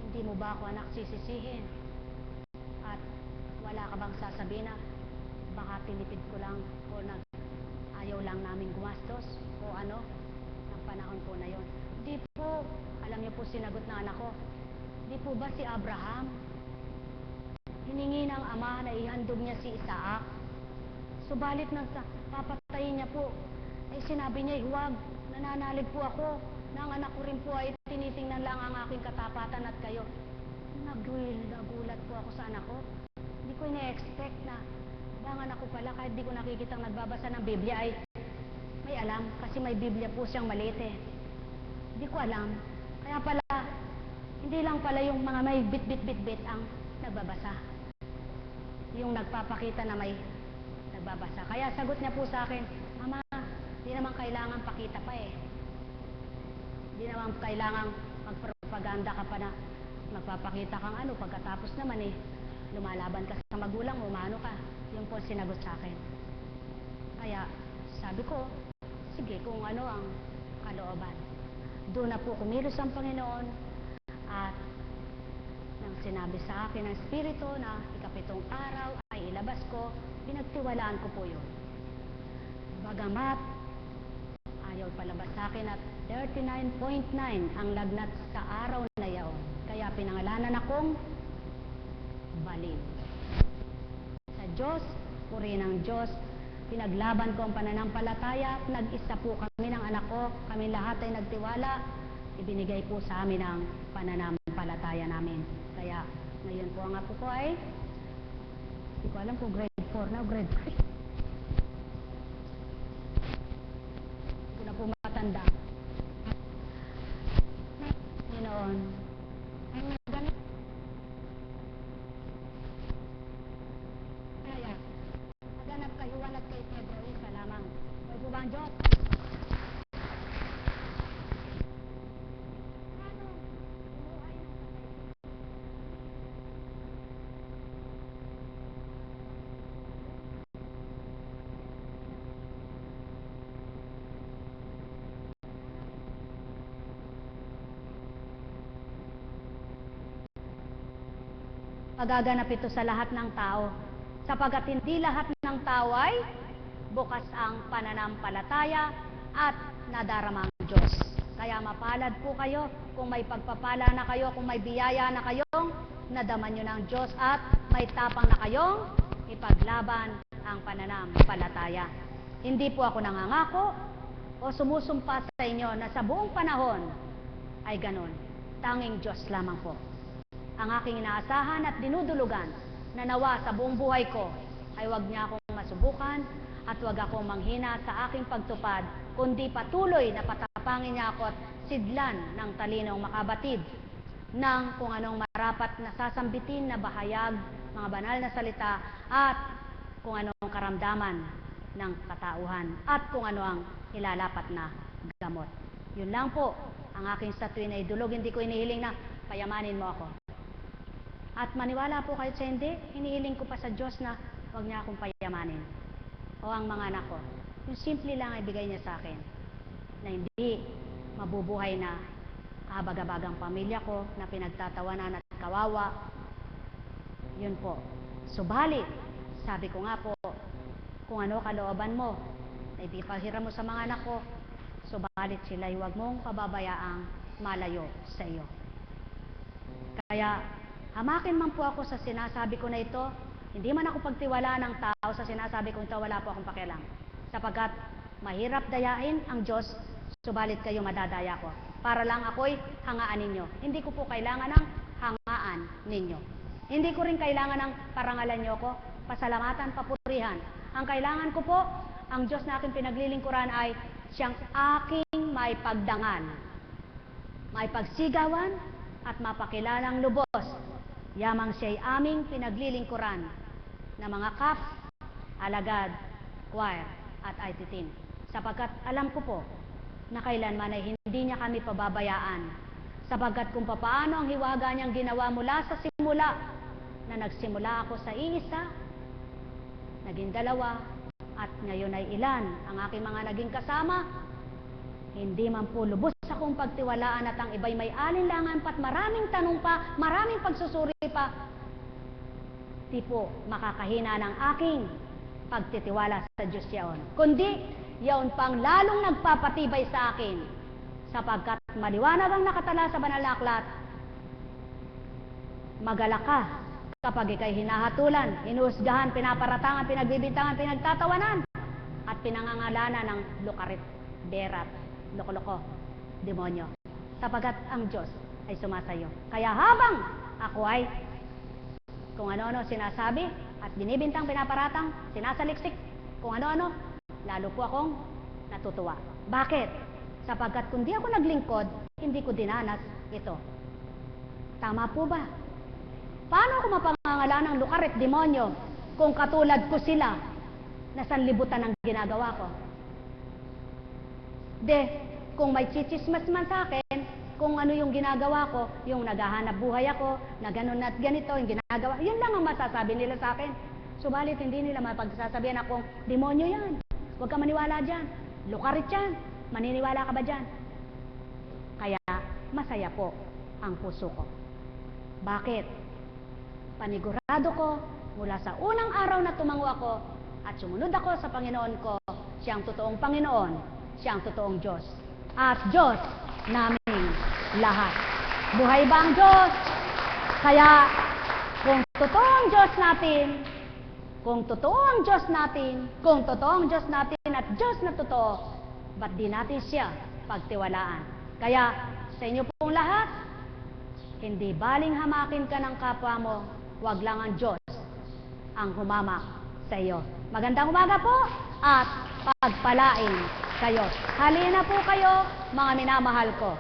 Speaker 2: Hindi mo ba ako anak sisisihin? At wala ka bang sasabihin na baka tinipid ko lang o ayaw lang namin gumastos o ano ng panahon po na yon? Di po, alam niyo po sinagot ng anak ko, di po ba si Abraham hiningi ng ama na ihandog niya si Isaac? Subalit nang papatayin niya po, ay sinabi niya, huwag, nananalig po ako, na ang anak ko rin po ay tinitingnan lang ang aking katapatan at kayo. Nagulat po ako sa anak ko. Hindi ko ina-expect na ang anak ko pala, kahit di ko nakikitang nagbabasa ng Biblia, ay may alam, kasi may Biblia po siyang maliit eh. Hindi ko alam. Kaya pala, hindi lang pala yung mga may bit ang nagbabasa. Yung nagpapakita na may nagbabasa. Kaya sagot niya po sa akin, Mama, di naman kailangan pakita pa eh. Di naman kailangan magpropaganda ka pa na magpapakita kang ano, pagkatapos naman eh, lumalaban ka sa magulang mo, maano ka. Yung po sinagot sa akin. Kaya sabi ko, sige, kung ano ang kalooban. Doon na po kumilos ang Panginoon at nang sinabi sa akin ng Espiritu na ikapitong araw ay ilabas ko, pinagtiwalaan ko po yun. Bagamat ayaw palabas sa akin at 39.9 ang lagnat sa araw na yaon. Kaya pinangalanan akong Baliw. Sa Diyos, puri ng Diyos, pinaglaban ko ang pananampalataya at nag-isa po kami ng anak ko. Kami lahat ay nagtiwala. Ibinigay po sa amin ang pananampalataya namin. Kaya ngayon po ang apo ko ay, hindi ko alam kung grade 4 na o grade 3. Hindi ko na po matanda. Ganoon. Kaya, naganap kayo at kay Pedro, isa lamang. May po ba ang Diyos? Magaganap ito sa lahat ng tao, sapagkat hindi lahat ng tao ay bukas ang pananampalataya at nadarama ang Diyos. Kaya mapalad po kayo kung may pagpapala na kayo, kung may biyaya na kayong nadaman nyo ng Diyos at may tapang na kayong ipaglaban ang pananampalataya. Hindi po ako nangangako o sumusumpa sa inyo na sa buong panahon ay ganon. Tanging Diyos lamang po ang aking inaasahan at dinudulugan na nawa sa buong buhay ko ay huwag niya akong masubukan at huwag akong manghina sa aking pagtupad, kundi patuloy na patapangin niya ako at sidlan ng talinong makabatid ng kung anong marapat na sasambitin na bahayag, mga banal na salita at kung anong karamdaman ng katauhan at kung ano ang ilalapat na gamot. Yun lang po ang aking sa tuwin na idulog. Hindi ko inihiling na payamanin mo ako. At maniwala po kayo sa hindi, inihiling ko pa sa Diyos na huwag niya akong payamanin. O ang mga anak ko. Yung simple lang ay bigay niya sa akin. Na hindi mabubuhay na kabag-abagang pamilya ko na pinagtatawanan at kawawa. Yun po. Subalit, sabi ko nga po, kung ano kalooban mo, na ipaghiram mo sa mga anak ko, subalit sila'y huwag mong pababayaang malayo sa iyo. Kaya, hamakin man po ako sa sinasabi ko na ito, hindi man ako pagtiwala ng tao sa sinasabi ko ito, wala po akong pakialam. Sapagkat mahirap dayain ang Diyos, subalit kayo madadaya ko. Para lang ako'y hangaan ninyo. Hindi ko po kailangan ng hangaan ninyo. Hindi ko rin kailangan ng parangalan nyo ko, pasalamatan, papurihan. Ang kailangan ko po, ang Diyos na aking pinaglilingkuran ay siyang aking may pagdangan, may pagsigawan, at mapakilalang lubos. Yamang siya'y aming pinaglilingkuran na mga kap, alagad, choir, at IT team. Sapagkat alam ko po na kailanman ay hindi niya kami pababayaan. Sapagkat kung papaano ang hiwaga niyang ginawa mula sa simula, na nagsimula ako sa iisa, naging dalawa, at ngayon ay ilan ang aking mga naging kasama, hindi man po lubos akong pagtiwalaan at ang iba'y may alinlangan pa't maraming tanong pa, maraming pagsusuri pa, di po makakahina ng aking pagtitiwala sa Diyos yaon. Kundi, yaon pang lalong nagpapatibay sa akin, sapagkat maliwanag ang nakatala sa banal na aklat, magalak ka kapag ikay hinahatulan, hinuhusgahan, pinaparatangan, pinagbibintangan, pinagtatawanan, at pinangangalanan ng lukarit, berat, loko-loko, demonyo. Sapagkat ang Diyos ay sumasayo. Kaya habang ako ay kung ano-ano sinasabi at binibintang, pinaparatang, sinasaliksik, kung ano-ano, lalo po akong natutuwa. Bakit? Sapagkat kung di ako naglingkod, hindi ko dinanas ito. Tama po ba? Paano ako mapangangalan ng lukarit, demonyo, kung katulad ko sila na sanlibutan ang ginagawa ko? Kung may chichismas man sa akin, kung ano yung ginagawa ko, yung naghahanap buhay ako, na ganun at ganito, yung ginagawa, yun lang ang masasabi nila sa akin. Subalit hindi nila mapagsasabihan akong, demonyo yan, huwag ka maniwala dyan, lukarit yan, maniniwala ka ba dyan? Kaya, masaya po ang puso ko. Bakit? Panigurado ko, mula sa unang araw na tumango ako, at sumunod ako sa Panginoon ko, siyang totoong Panginoon, siyang totoong Diyos. At Diyos naming lahat. Buhay ba ang Diyos? Kaya, kung totoo ang Diyos natin, kung totoo ang Diyos natin, kung totoo ang Diyos natin at Diyos na totoo, ba't di natin siya pagtiwalaan? Kaya, sa inyo pong lahat, hindi baling hamakin ka ng kapwa mo, wag lang ang Diyos ang humamak sa iyo. Magandang umaga po at pagpalain kayo. Halina po kayo, mga minamahal ko.